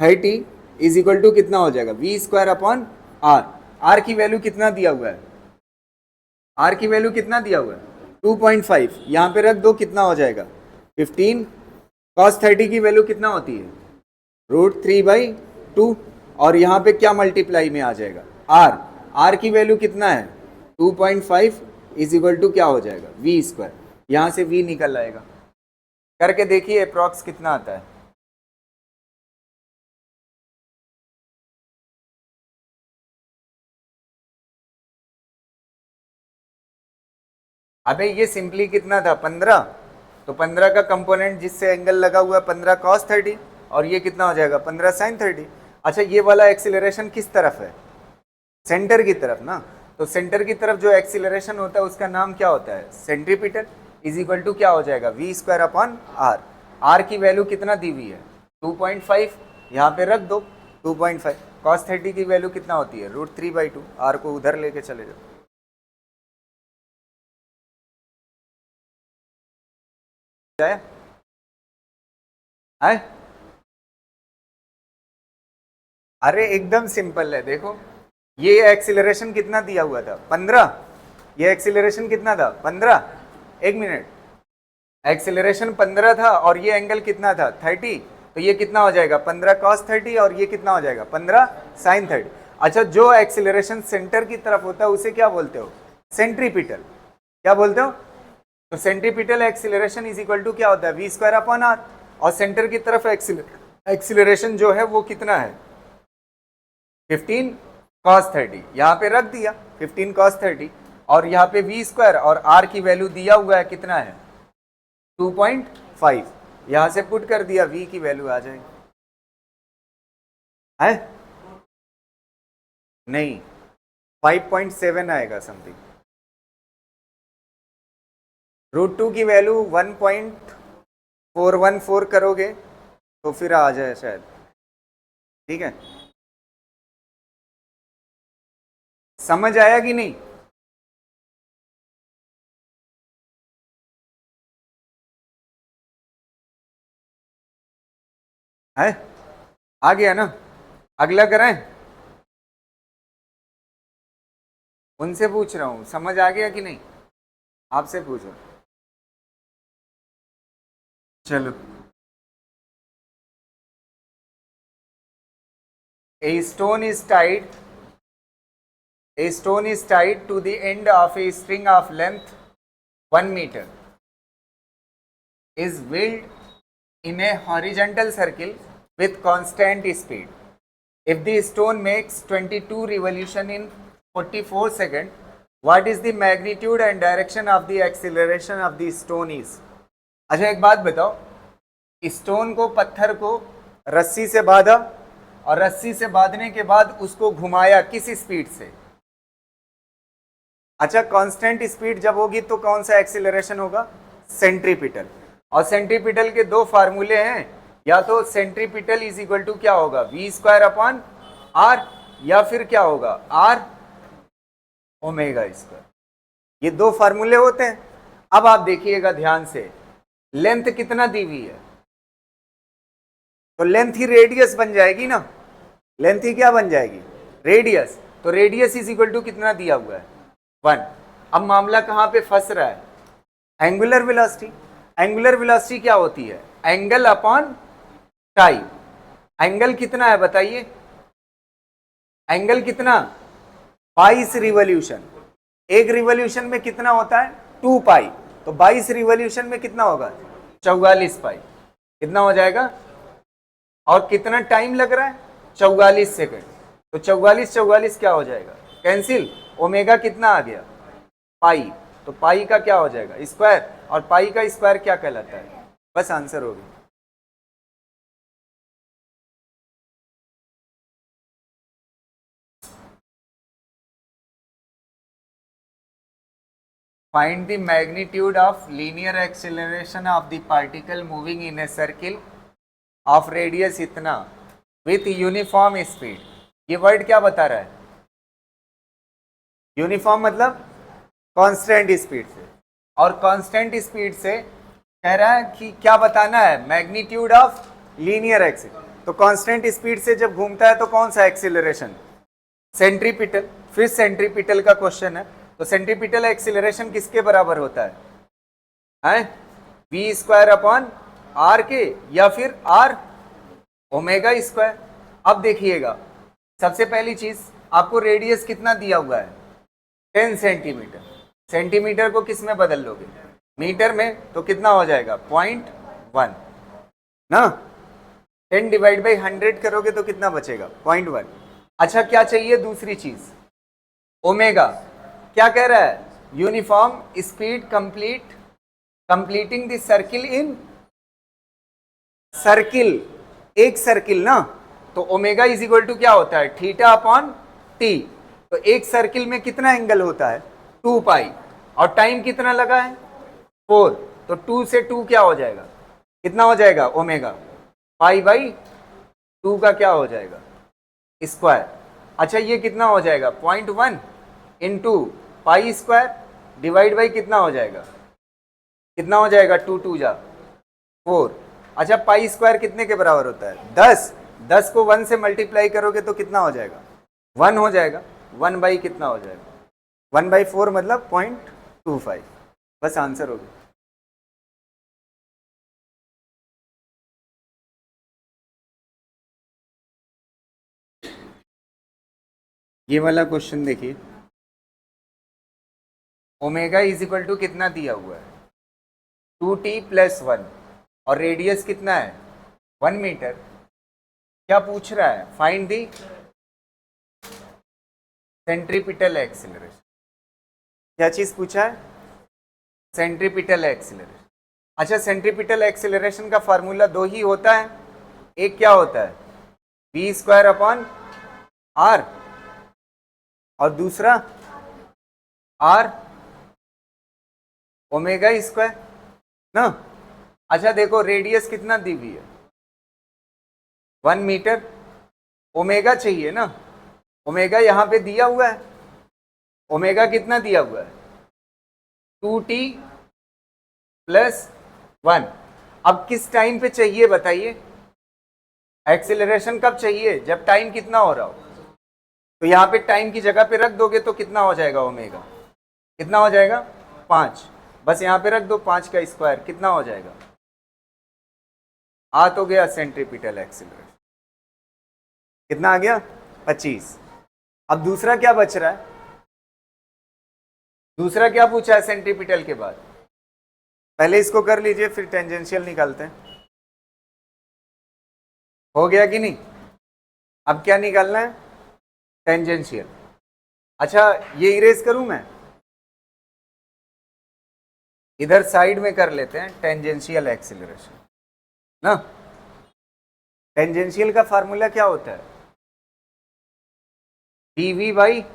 30 इज इक्वल टू कितना हो जाएगा? v square upon r। r की वैल्यू कितना दिया हुआ है? r की वैल्यू कितना दिया हुआ है? 2.5। यहाँ पे रख दो, कितना हो जाएगा? 15 cos 30 की वैल्यू कितना होती है? √3/2। और यहाँ पे क्या मल्टीप्लाई में आ जाएगा? r। r की वैल्यू कितना है? 2.5 इज इक्वल टू क्या हो जाएगा, v स्क्वायर। यहाँ से v निकल आएगा, करके देखिए अप्रॉक्स कितना आता है। अबे ये सिंपली कितना था, 15। तो 15 का कंपोनेंट जिससे एंगल लगा हुआ है 15 cos 30, और ये कितना हो जाएगा 15 sin 30। अच्छा ये वाला एक्सीलरेशन किस तरफ है, सेंटर की तरफ ना। तो सेंटर की तरफ जो एक्सीलरेशन होता है उसका नाम क्या होता है, सेंट्रीपिटल। इज इक्वल टू क्या हो जाएगा, v square upon r. R की वैल्यू कितना दी हुई है 2.5, यहाँ पे रख दो 2.5। cos 30 की वैल्यू कितना होती है √3/2। आर को उधर लेके चले जाओ, है? अरे एकदम सिंपल है, देखो ये एक्सीलरेशन कितना दिया हुआ था 15, ये एक्सीलरेशन कितना था 15। एक मिनट, एक्सीलरेशन 15 था और ये एंगल कितना था 30, तो ये कितना हो जाएगा 15 cos 30 और ये कितना हो जाएगा 15 sin 30। अच्छा जो एक्सीलरेशन सेंटर की तरफ होता है उसे क्या बोलते हो, सेंट्रीपिटल। क्या बोलते हो, तो centripetal acceleration is equal to क्या होता है v स्क्वायर अपॉन आर। और सेंटर की तरफ एक्सीलरेशन जो है वो कितना है 15 cos 30, यहाँ पे रख दिया 15 cos 30, और यहाँ पे v स्क्वायर और r की वैल्यू दिया हुआ है कितना है 2.5, यहाँ से पुट कर दिया v की वैल्यू आ जाएगी, है? नहीं 5.7 आएगा समथिंग। √2 की वैल्यू 1.414 करोगे तो फिर आ जाए शायद, ठीक है? समझ आया कि नहीं? है, आ गया ना? अगला करें, उनसे पूछ रहा हूं समझ आ गया कि नहीं, आपसे पूछो। चलो, a stone is tied to the end of a string of length 1 meter, is wheeled in a horizontal circle with constant speed. If the stone makes 22 revolution in 44 seconds, what is the magnitude and direction of the acceleration of the stone is? अच्छा एक बात बताओ, स्टोन को, पत्थर को रस्सी से बांधा और रस्सी से बांधने के बाद उसको घुमाया किस स्पीड से? अच्छा कांस्टेंट स्पीड जब होगी तो कौन सा एक्सीलरेशन होगा, सेंट्रीपिटल। और सेंट्रीपिटल के दो फार्मूले हैं, या तो सेंट्रीपिटल इज इक्वल टू क्या होगा v स्क्वायर अपॉन आर, या फिर क्या होगा r ओमेगा स्क्वायर। ये दो फार्मूले होते हैं। अब आप देखिएगा ध्यान से, लेंथ कितना दी हुई है, तो लेंथ ही रेडियस बन जाएगी ना, लेंथ ही क्या बन जाएगी, रेडियस। तो रेडियस इज इक्वल टू कितना दिया हुआ है 1। अब मामला कहां पे फंस रहा है, एंगुलर वेलोसिटी। एंगुलर वेलोसिटी क्या होती है, एंगल अपॉन टाइम। एंगल कितना है बताइए, एंगल कितना 22 रिवॉल्यूशन। एक रिवॉल्यूशन में कितना होता है 2 पाई, तो 22 रिवॉल्यूशन में कितना होगा 44 पाई। कितना हो जाएगा, और कितना टाइम लग रहा है 44 सेकंड। तो 44 क्या हो जाएगा कैंसिल, ओमेगा कितना आ गया पाई, तो पाई का क्या हो जाएगा स्क्वायर, और पाई का स्क्वायर क्या कहलाता है, बस आंसर हो गया। Find the magnitude of linear acceleration of the particle moving in a circle of radius इतना with uniform speed। ये वर्ड क्या बता रहा है, यूनिफॉर्म मतलब कांस्टेंट स्पीड से, और कांस्टेंट स्पीड से कह रहा है कि क्या बताना है, मैग्नीट्यूड ऑफ लीनियर एक्सिस। तो कांस्टेंट स्पीड से जब घूमता है तो कौन सा एक्सीलरेशन, सेंट्रीपिटल। फिर सेंट्रीपिटल का क्वेश्चन है, तो सेंट्रीपिटल एक्सीलरेशन किसके बराबर होता है, v स्क्वायर अपॉन आर के, या फिर r ओमेगा स्क्वायर। अब देखिएगा, सबसे पहली चीज आपको रेडियस कितना दिया हुआ है 10 सेंटीमीटर। सेंटीमीटर को किस में बदल लोगे? मीटर में, तो कितना हो जाएगा? 0.1 ना। 10 डिवाइड बाई 100 करोगे तो कितना बचेगा? 0.1। अच्छा क्या चाहिए दूसरी चीज? ओमेगा। क्या कह रहा है? Uniform speed completing the circle in circle, एक सर्किल ना। तो ओमेगा इज इक्वल टू क्या होता है? Theta upon T. तो एक सर्किल में कितना एंगल होता है? 2 पाई। और टाइम कितना लगा है? 4। तो 2 से 2 क्या हो जाएगा? कितना हो जाएगा? ओमेगा पाई बाई 2 का क्या हो जाएगा? स्क्वायर। अच्छा ये कितना हो जाएगा? 0.1 into pi square divide by कितना हो जाएगा? कितना हो जाएगा? 2 2 जा 4। अच्छा पाई स्क्वायर कितने के बराबर होता है? 10। 10 को 1 से मल्टीप्लाई करोगे तो कितना हो जाएगा? 1 हो जाएगा। 1 बाई कितना हो जाएगा? 1/4 मतलब 0.25। बस आंसर हो गया। ये वाला क्वेश्चन देखिए, ओमेगा इज इक्वल टू कितना दिया हुआ है? 2t+1 और रेडियस कितना है? 1 मीटर। क्या पूछ रहा है? Find the centripetal acceleration. क्या चीज पूछा है? Centripetal acceleration. अच्छा सेंट्रीपिटल एक्सीलरेशन का फार्मूला दो ही होता है। एक क्या होता है? v² अपॉन r, और दूसरा r ओमेगा स्क्वायर ना। अच्छा देखो रेडियस कितना दी हुई है? 1 मीटर। ओमेगा चाहिए ना। ओमेगा यहां पे दिया हुआ है। ओमेगा कितना दिया हुआ है? 2t+1। अब किस टाइम पे चाहिए बताइए? एक्सेलरेशन कब चाहिए? जब टाइम कितना हो रहा हो। तो यहां पे टाइम की जगह पे रख दोगे तो कितना हो जाएगा? ओमेगा कितना हो जाएगा? 5। बस यहां पे रख दो 5 का स्क्वायर, कितना हो जाएगा? आ तो गया सेंट्रीपिटल एक्सीलरेशन। कितना आ गया? 25। अब दूसरा क्या बच रहा है? दूसरा क्या पूछा है सेंट्रीपिटल के बाद? पहले इसको कर लीजिए फिर टेंजेंशियल निकालते हैं। हो गया कि नहीं? अब क्या निकालना है? टेंजेंशियल। अच्छा ये इरेज करूं मैं? इधर साइड में कर लेते हैं टेंजेंशियल एक्सीलरेशन ना। टेंजेंशियल का फार्मूला क्या होता है? dv/dt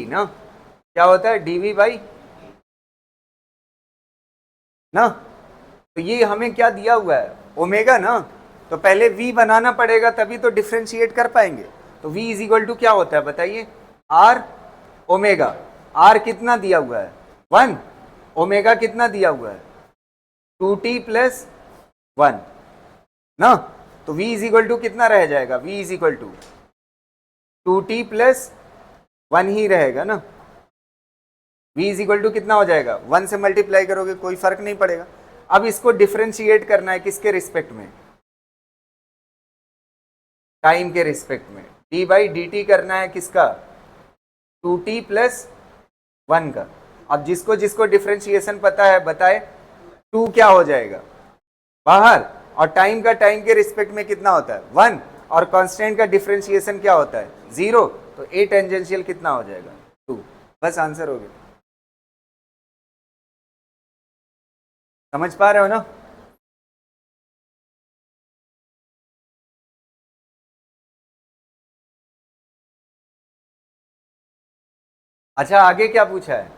ना। क्या होता है? dv/, ना। तो ये हमें क्या दिया हुआ है? ओमेगा ना। तो पहले v बनाना पड़ेगा तभी तो डिफ्रेंशिएट कर पाएंगे। तो v इज इक्वल टू क्या होता है बताइए? r omega. r कितना दिया हुआ है? 1। ओमेगा कितना दिया हुआ है? 2t+1 ना। तो v इज इक्वल टू कितना रह जाएगा? v is equal to 2t+1 ही रहेगा ना। v इज इक्वल टू कितना हो जाएगा? 1 से मल्टीप्लाई करोगे कोई फर्क नहीं पड़ेगा। अब इसको डिफ्रेंशिएट करना है किसके रिस्पेक्ट में? टाइम के रिस्पेक्ट में। d/dt करना है किसका? 2t+1 का। अब जिसको जिसको डिफ्रेंशिएशन पता है बताए। 2 क्या हो जाएगा? बाहर। और टाइम का टाइम के रिस्पेक्ट में कितना होता है? 1। और कांस्टेंट का डिफरेंशिएशन क्या होता है? 0। तो ए टेंजेंशियल कितना हो जाएगा? 2। बस आंसर हो गया। समझ पा रहे हो ना? अच्छा आगे क्या पूछा है?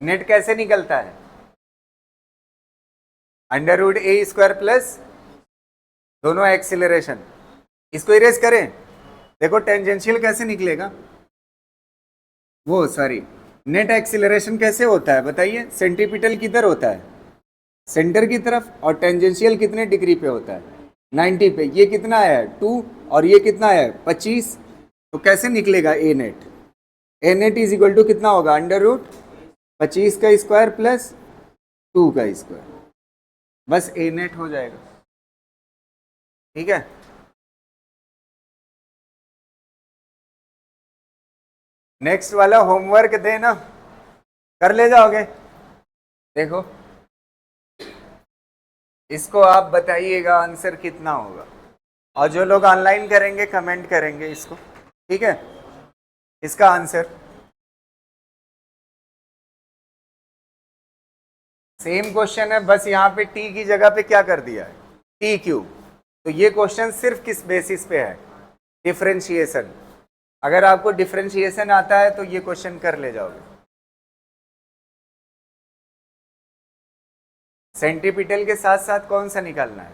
नेट कैसे निकलता है? √a² प्लस दोनों एक्सिलरेशन। इसको इरेज करें। देखो टेंजेंशियल कैसे निकलेगा? वो सॉरी, नेट एक्सिलरेशन कैसे होता है बताइए? सेंट्रीपिटल किधर होता है? सेंटर की तरफ। और टेंजेंशियल कितने डिग्री पे होता है? 90 पे। ये कितना है? 2। और ये कितना है? 25। तो कैसे निकलेगा a net? A net is equal to कितना होगा? √25 का स्क्वायर प्लस 2 का स्क्वायर। बस ए नेट हो जाएगा। ठीक है। नेक्स्ट वाला होमवर्क देना, कर ले जाओगे। देखो इसको आप बताइएगा आंसर कितना होगा, और जो लोग ऑनलाइन करेंगे कमेंट करेंगे इसको, ठीक है। इसका आंसर सेम क्वेश्चन है, बस यहाँ पे टी की जगह पे क्या कर दिया है, टी क्यूब। तो ये क्वेश्चन सिर्फ किस बेसिस पे है, डिफरेंशिएशन। अगर आपको डिफरेंशिएशन आता है तो ये क्वेश्चन कर ले जाओगे। सेंटीपिटल के साथ साथ कौन सा निकालना है,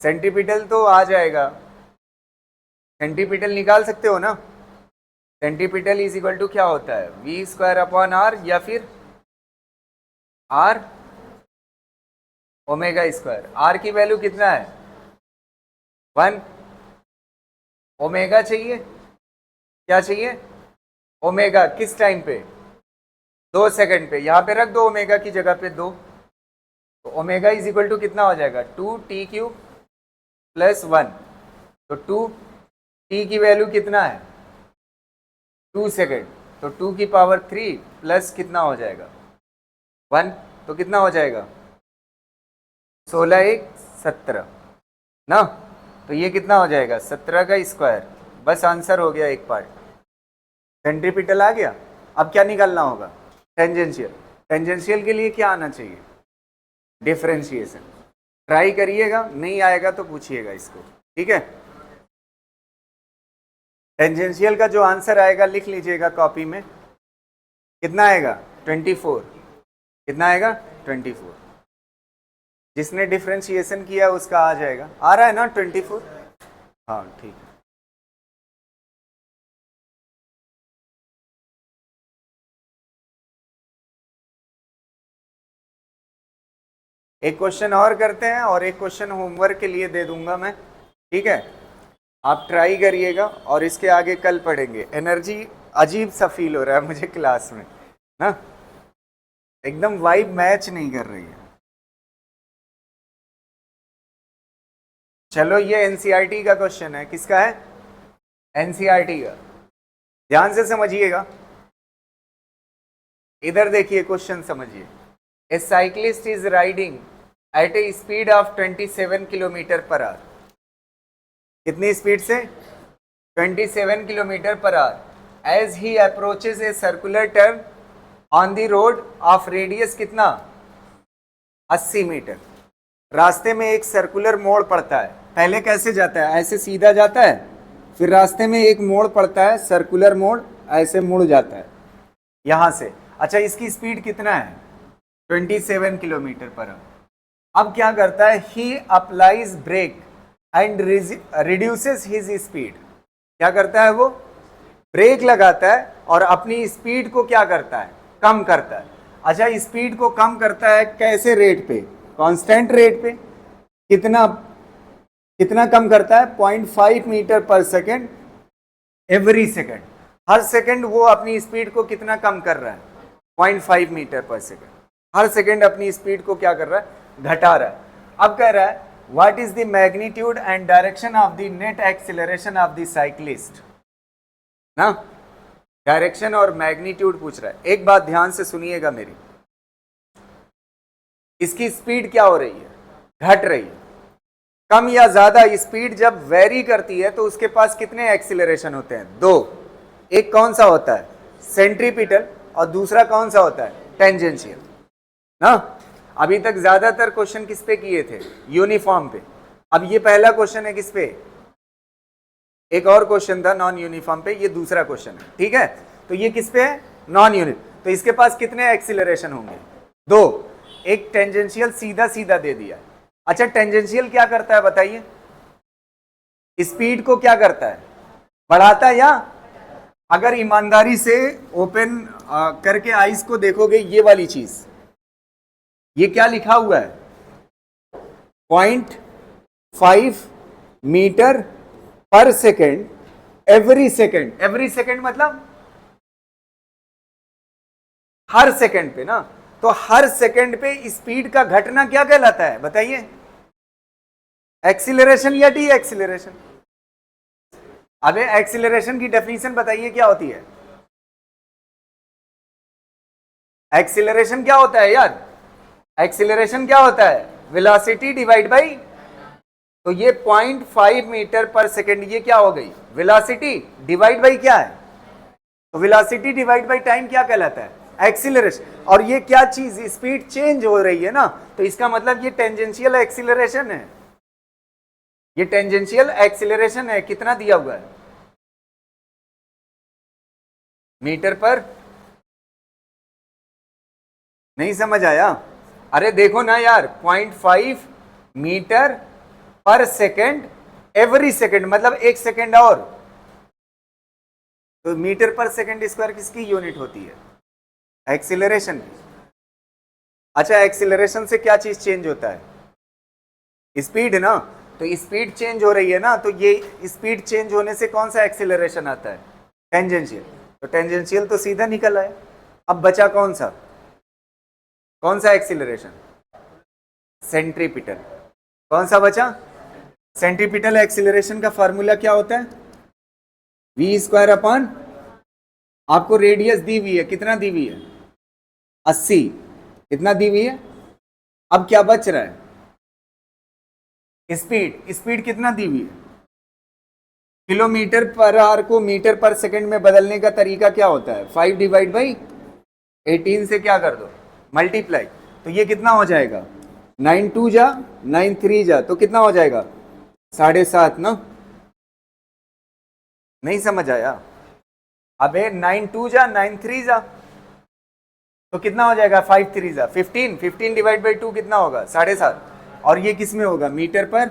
सेंटीपिटल तो आ जाएगा, सेंटीपिटल निकाल सकते हो ना। सेंटीपिटल इज इक्वल टू क्या होता है, वी स्क्वायर अपॉन आर, या फिर आर ओमेगा स्क्वायर। आर की वैल्यू कितना है, 1। ओमेगा चाहिए, क्या चाहिए, ओमेगा किस टाइम पे, 2 सेकंड पे। यहां पे रख दो ओमेगा की जगह पे 2, तो ओमेगा इज इक्वल टू कितना हो जाएगा, 2t³ प्लस 1। तो 2t की वैल्यू कितना है, 2 सेकेंड, तो 2 की पावर 3 प्लस कितना हो जाएगा 1, तो कितना हो जाएगा 16 1 17 ना। तो ये कितना हो जाएगा 17 का स्क्वायर। बस आंसर हो गया एक पार्ट, सेंट्रीपिटल आ गया। अब क्या निकालना होगा, टेंजेंशियल। टेंजेंशियल के लिए क्या आना चाहिए, डिफरेंशिएशन। ट्राई करिएगा, नहीं आएगा तो पूछिएगा इसको, ठीक है। टेंजेंशियल का जो आंसर आएगा लिख लीजिएगा कॉपी में, कितना आएगा 24। कितना आएगा 24। जिसने डिफरेंशिएशन किया उसका आ जाएगा, आ रहा है ना 24। हाँ ठीक है। एक क्वेश्चन और करते हैं, और एक क्वेश्चन होमवर्क के लिए दे दूंगा मैं, ठीक है। आप ट्राई करिएगा, और इसके आगे कल पढ़ेंगे। एनर्जी अजीब सा फील हो रहा है मुझे क्लास में ना, एकदम वाइब मैच नहीं कर रही है। चलो ये एनसीईआरटी का क्वेश्चन है, किसका है, एनसीईआरटी का। ध्यान से समझिएगा, इधर देखिए क्वेश्चन समझिए। A cyclist is riding at a speed of 27 kilometre per hour. कितनी स्पीड से, 27 kilometre per hour. As he approaches a circular turn on the road of radius कितना, 80 मीटर। रास्ते में एक सर्कुलर मोड़ पड़ता है, पहले कैसे जाता है, ऐसे सीधा जाता है, फिर रास्ते में एक मोड़ पड़ता है, सर्कुलर मोड़, ऐसे मुड़ जाता है यहां से। अच्छा, इसकी स्पीड कितना है, 27 किलोमीटर पर आवर। अब क्या करता है, he applies brake and reduces his speed. क्या करता है वो, ब्रेक लगाता है और अपनी स्पीड को क्या करता है, कम करता है। अच्छा, स्पीड को कम करता है कैसे, रेट पे, कांस्टेंट रेट पे। कितना कितना कम करता है, 0.5 metre per second every second. हर सेकेंड वो अपनी स्पीड को कितना कम कर रहा है, 0.5 मीटर पर सेकेंड। हर सेकेंड अपनी स्पीड को क्या कर रहा है, घटा रहा है। अब कह रहा है what is the magnitude and direction of the net acceleration of the cyclist ना। डायरेक्शन और मैग्नीट्यूड पूछ रहा है। एक बात ध्यान से सुनिएगा मेरी, इसकी स्पीड क्या हो रही है, घट रही है। कम या ज्यादा स्पीड जब वेरी करती है तो उसके पास कितने एक्सीलरेशन होते हैं, 2। एक कौन सा होता है, सेंट्रीपिटल, और दूसरा कौन सा होता है, टेंजेंशियल ना। अभी तक ज्यादातर क्वेश्चन किस पे किए थे, यूनिफॉर्म पे। अब ये पहला क्वेश्चन है किस पे, एक और क्वेश्चन था नॉन यूनिफॉर्म पे, ये दूसरा क्वेश्चन है, ठीक है। तो ये किस पे है, नॉन यूनिट। तो इसके पास कितने एक्सीलरेशन होंगे, 2। एक टेंजेंशियल सीधा सीधा दे दिया। अच्छा, टेंजेंशियल क्या करता है बताइए, स्पीड को क्या करता है, बढ़ाता है। या अगर ईमानदारी से ओपन करके आईज को देखोगे, ये वाली चीज, ये क्या लिखा हुआ है, 0.5 metre per second every second. Every second मतलब हर सेकेंड पे ना। तो हर सेकेंड पे स्पीड का घटना क्या कहलाता है बताइए, एक्सीलरेशन या डी एक्सीलरेशन। अबे एक्सीलरेशन की डेफिनेशन बताइए क्या होती है, एक्सीलरेशन क्या होता है यार? एक्सीलरेशन क्या होता है? वेलोसिटी डिवाइड बाई, तो ये 0.5 मीटर पर सेकेंड, ये क्या हो गई? वेलोसिटी डिवाइड बाई क्या है? तो वेलोसिटी डिवाइड बाई टाइम क्या कहलाता है? एक्सीलरेशन। और ये क्या चीज, स्पीड चेंज हो रही है ना, तो इसका मतलब ये टेंजेंशियल एक्सीलरेशन है। ये टेंजेंशियल एक्सीलरेशन है। कितना दिया हुआ है? मीटर पर। नहीं समझ आया? अरे देखो ना यार, 0.5 metre per second every second, मतलब एक सेकेंड और। तो मीटर पर सेकेंड स्क्वायर किसकी यूनिट होती है? एक्सीलरेशन की। अच्छा, एक्सीलरेशन से क्या चीज चेंज होता है? स्पीड ना। तो स्पीड चेंज हो रही है ना, तो ये स्पीड चेंज होने से कौन सा एक्सीलरेशन आता है? टेंजेंशियल। तो टेंजेंशियल तो सीधा निकल आया। अब बचा कौन सा? कौन सा एक्सीलरेशन? सेंट्रीपिटल। कौन सा बचा? सेंट्रीपिटल एक्सीलरेशन का फार्मूला क्या होता है? वी स्क्वायर अपॉन, आपको रेडियस दी हुई है, कितना दी हुई है? 80। कितना दी हुई है? अब क्या बच रहा है? स्पीड। स्पीड कितना दी हुई है? किलोमीटर पर आवर को मीटर पर सेकंड में बदलने का तरीका क्या होता है? 5 डिवाइड बाई 18 से क्या कर दो? मल्टीप्लाई। तो ये कितना हो जाएगा? 9 2 जा 9 3 जा, तो कितना हो जाएगा? 7.5 ना। नहीं समझ आया? अबे 9 2 जा 9 3 जा, तो कितना हो जाएगा? 5 3 जा 15। 15 डिवाइड बाई 2 कितना होगा? 7.5। और ये किस में होगा? मीटर पर।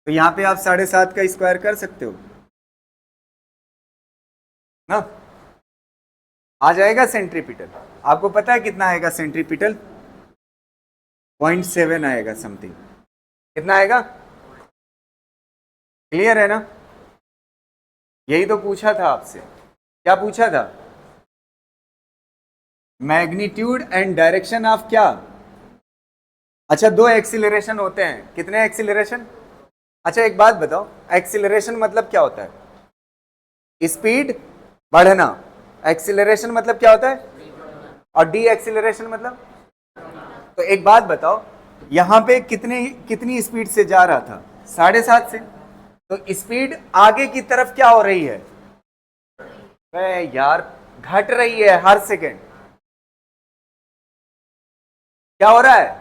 तो यहां पे आप 7.5 का स्क्वायर कर सकते हो ना, आ जाएगा सेंट्रीपिटल। आपको पता है कितना आएगा सेंट्रीपिटल? 0.7 आएगा समथिंग। कितना आएगा? क्लियर है ना? यही तो पूछा था आपसे। क्या पूछा था? मैग्नीट्यूड एंड डायरेक्शन ऑफ क्या? अच्छा, दो एक्सीलरेशन होते हैं। कितने एक्सीलरेशन? अच्छा एक बात बताओ, एक्सीलरेशन मतलब क्या होता है? स्पीड बढ़ना। एक्सीलरेशन मतलब क्या होता है? और डी एक्सीलरेशन मतलब? तो एक बात बताओ, यहां पे कितनी स्पीड से जा रहा था? 7.5 से। तो स्पीड आगे की तरफ क्या हो रही है? यार, घट रही है हर सेकेंड। क्या हो रहा है?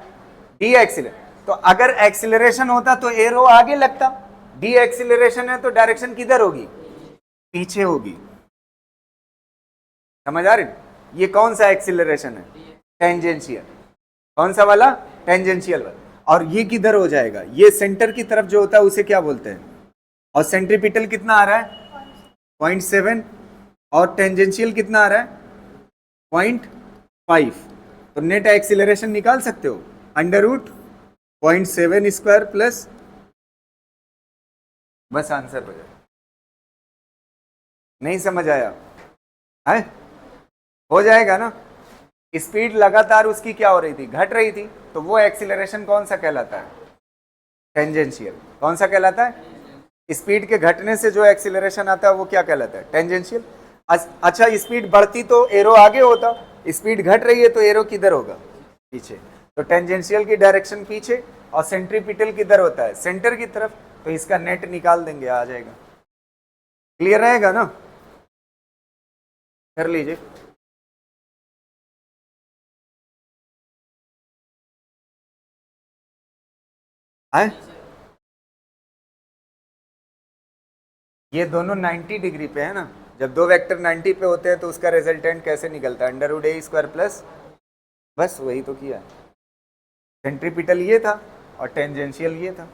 डी एक्सीलर। तो अगर एक्सीलरेशन होता तो एरो आगे लगता, डी एक्सीलरेशन है तो डायरेक्शन किधर होगी? पीछे होगी। समझ आ रही? ये कौन सा एक्सीलरेशन है? टेंजेंशियल। कौन सा वाला? टेंजेंशियल वाला। और ये किधर हो जाएगा? ये सेंटर की तरफ जो होता है उसे क्या बोलते हैं? और सेंट्रीपिटल कितना आ रहा है? 0.7। और टेंजेंशियल कितना आ रहा है? 0.5। तो नेट एक्सीलरेशन निकाल सकते हो, अंडर रूट 0.7 स्क्वायर प्लस, बस आंसर हो जाए। नहीं समझ आया है? हो जाएगा ना। स्पीड लगातार उसकी क्या हो रही थी? घट रही थी। तो वो एक्सीलरेशन कौन सा कहलाता है? टेंजेंशियल। कौन सा कहलाता है? स्पीड के घटने से जो एक्सीलरेशन आता है वो क्या कहलाता है? टेंजेंशियल। अच्छा, स्पीड बढ़ती तो एरो आगे होता, स्पीड घट रही है तो एरो किधर होगा? पीछे। तो टेंजेंशियल की डायरेक्शन पीछे, और सेंट्रीपिटल किधर होता है? सेंटर की तरफ। तो इसका नेट निकाल देंगे, आ जाएगा। क्लियर रहेगा ना? कर लीजिए। है, ये दोनों 90 डिग्री पे है ना। जब दो वेक्टर 90 पे होते हैं तो उसका रिजल्टेंट कैसे निकलता है? अंडर रूट ए स्क्वायर प्लस, बस वही तो किया। सेंट्रीपिटल ये था और टेंजेंशियल ये था।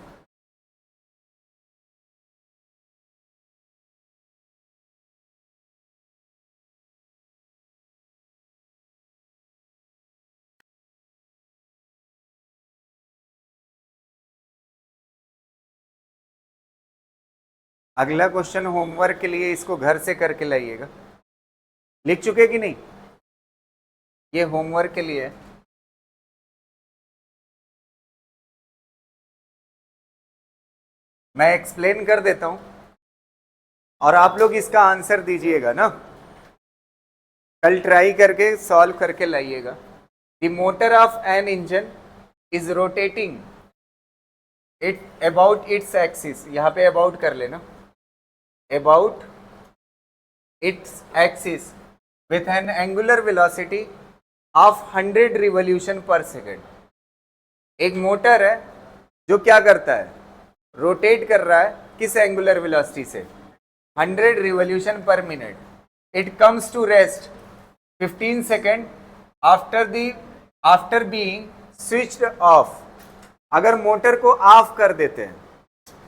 अगला क्वेश्चन होमवर्क के लिए, इसको घर से करके लाइएगा। लिख चुके कि नहीं? ये होमवर्क के लिए है। मैं एक्सप्लेन कर देता हूं और आप लोग इसका आंसर दीजिएगा ना। कल ट्राई करके सॉल्व करके लाइएगा। The motor of an engine is rotating it about its axis, यहाँ पे अबाउट कर लेना, about its axis with an angular velocity of 100 revolution per second। एक मोटर है जो क्या करता है, रोटेट कर रहा है, किस एंगुलर वेलोसिटी से, 100 revolution per minute. It comes to rest 15 second after being switched off. अगर मोटर को ऑफ कर देते हैं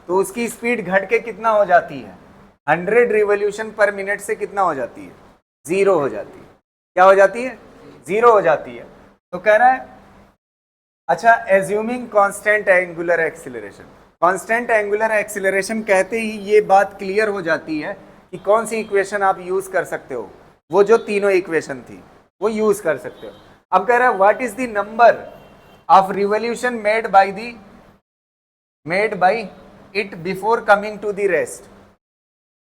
तो उसकी स्पीड घट के कितना हो जाती है, 100 रिवोल्यूशन पर मिनट से कितना हो जाती है, 0 हो जाती है। क्या हो जाती है, 0 हो जाती है। तो कह रहा है अच्छा, assuming constant angular acceleration. Constant angular acceleration कहते ही ये बात क्लियर हो जाती है कि कौन सी इक्वेशन आप यूज कर सकते हो, वो जो तीनों इक्वेशन थी वो यूज कर सकते हो। अब कह रहा है what is the number of revolution made by it before coming to the rest.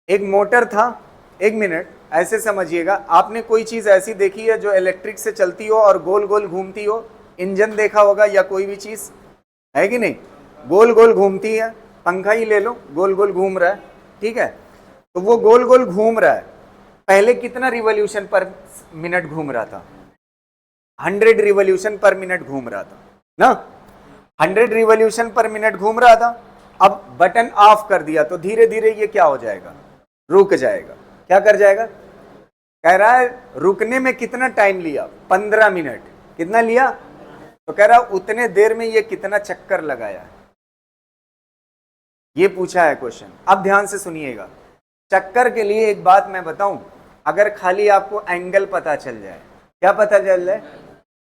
एक मोटर था, एक मिनट ऐसे समझिएगा, आपने कोई चीज ऐसी देखी है जो इलेक्ट्रिक से चलती हो और गोल गोल घूमती हो, इंजन देखा होगा या कोई भी चीज है कि नहीं, गोल गोल घूमती है, पंखा ही ले लो, गोल गोल घूम रहा है, ठीक है। तो वो गोल गोल घूम रहा है, पहले कितना रिवोल्यूशन पर मिनट घूम रहा था, 100 रिवोल्यूशन पर मिनट घूम रहा था ना, 100 रिवोल्यूशन पर मिनट घूम रहा था। अब बटन ऑफ कर दिया तो धीरे धीरे ये क्या हो जाएगा, रुक जाएगा। क्या कर जाएगा, कह रहा है रुकने में कितना टाइम लिया, 15 मिनट। कितना लिया, तो कह रहा उतने देर में ये कितना चक्कर लगाया, ये पूछा है क्वेश्चन। अब ध्यान से सुनिएगा, चक्कर के लिए एक बात मैं बताऊं, अगर खाली आपको एंगल पता चल जाए, क्या पता चल जाए,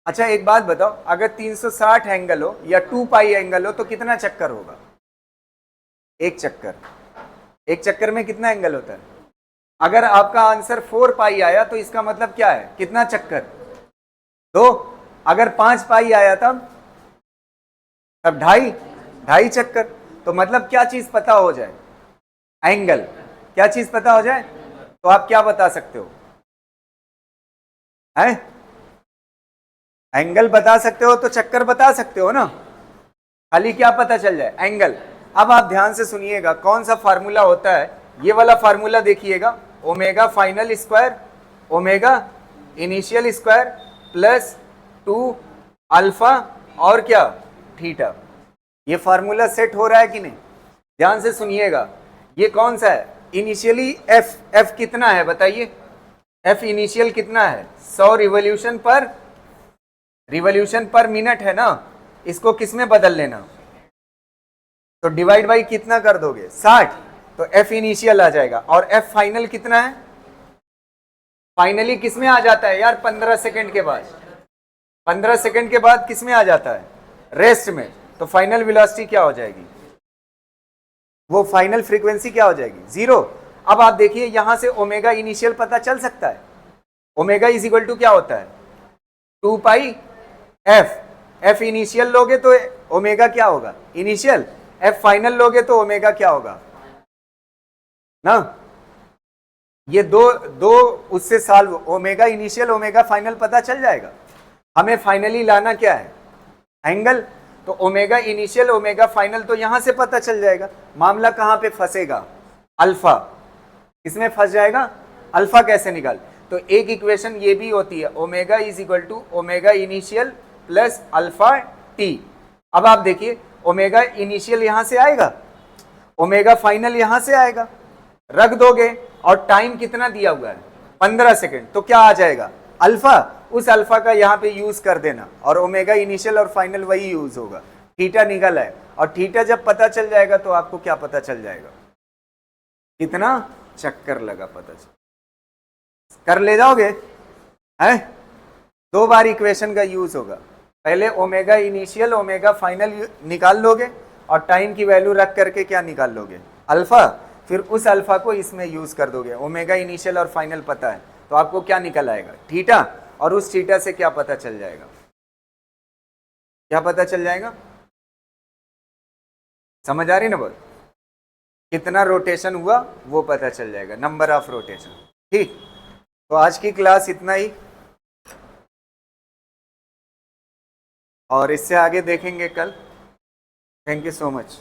अच्छा एक बात बताओ, अगर 360 एंगल हो या 2 पाई एंगल हो तो कितना चक्कर होगा, एक चक्कर। एक चक्कर में कितना एंगल होता है, अगर आपका आंसर 4 पाई आया तो इसका मतलब क्या है, कितना चक्कर, 2। अगर 5 पाई आया तब 2.5 चक्कर। तो मतलब क्या चीज पता हो जाए, एंगल, क्या चीज पता हो जाए तो आप क्या बता सकते हो, है एंगल बता सकते हो तो चक्कर बता सकते हो ना, खाली क्या पता चल जाए, एंगल। अब आप ध्यान से सुनिएगा, कौन सा फार्मूला होता है, ये वाला फार्मूला देखिएगा, omega final square omega initial square plus 2 alpha और क्या, थीटा। ये फार्मूला सेट हो रहा है कि नहीं, ध्यान से सुनिएगा। ये कौन सा है, इनिशियली एफ कितना है बताइए, एफ इनिशियल कितना है, 100 रिवोल्यूशन पर मिनट है ना, इसको किस में बदल लेना, तो डिवाइड बाई कितना कर दोगे, 60, तो एफ इनिशियल आ जाएगा। और एफ फाइनल कितना है, फाइनली किस में आ जाता है यार, 15 सेकंड के बाद, 15 सेकंड के बाद किस में आ जाता है, रेस्ट में। तो फाइनल वेलोसिटी क्या हो जाएगी, वो फाइनल फ्रीक्वेंसी क्या हो जाएगी, 0। अब आप देखिए यहां से ओमेगा इनिशियल पता चल सकता है, ओमेगा इज इक्वल टू क्या होता है, 2 पाई एफ इनिशियल लोगे तो ओमेगा क्या होगा, इनिशियल, एफ फाइनल लोगे तो ओमेगा क्या होगा ना। ये दो उससे solve, omega initial omega final पता चल जाएगा। हमें फाइनली लाना क्या है, एंगल, तो ओमेगा इनिशियल ओमेगा फाइनल तो यहां से पता चल जाएगा। मामला कहां पे फंसेगा, अल्फा, इसमें फंस जाएगा, अल्फा कैसे निकाल, तो एक इक्वेशन ये भी होती है, omega is equal to omega initial plus alpha t. अब आप देखिए ओमेगा इनिशियल यहां से आएगा, ओमेगा फाइनल यहां से आएगा, रख दोगे और टाइम कितना दिया हुआ है 15 सेकंड, तो क्या आ जाएगा अल्फा, उस अल्फा का यहाँ पे यूज कर देना और ओमेगा इनिशियल और फाइनल वही यूज होगा, थीटा निकल है। और थीटा जब पता चल जाएगा तो आपको क्या पता चल जाएगा, कितना चक्कर लगा पता चल, कर ले जाओगे है। 2 बार इक्वेशन का यूज होगा, पहले ओमेगा इनिशियल ओमेगा फाइनल निकाल लोगे और टाइम की वैल्यू रख करके क्या निकाल लोगे, अल्फा, फिर उस अल्फा को इसमें यूज कर दोगे, ओमेगा इनिशियल और फाइनल पता है तो आपको क्या निकल आएगा, थीटा, और उस थीटा से क्या पता चल जाएगा, क्या पता चल जाएगा, समझ आ रही ना बोल, कितना रोटेशन हुआ वो पता चल जाएगा, नंबर ऑफ रोटेशन, ठीक। तो आज की क्लास इतना ही, और इससे आगे देखेंगे कल। Thank you so much.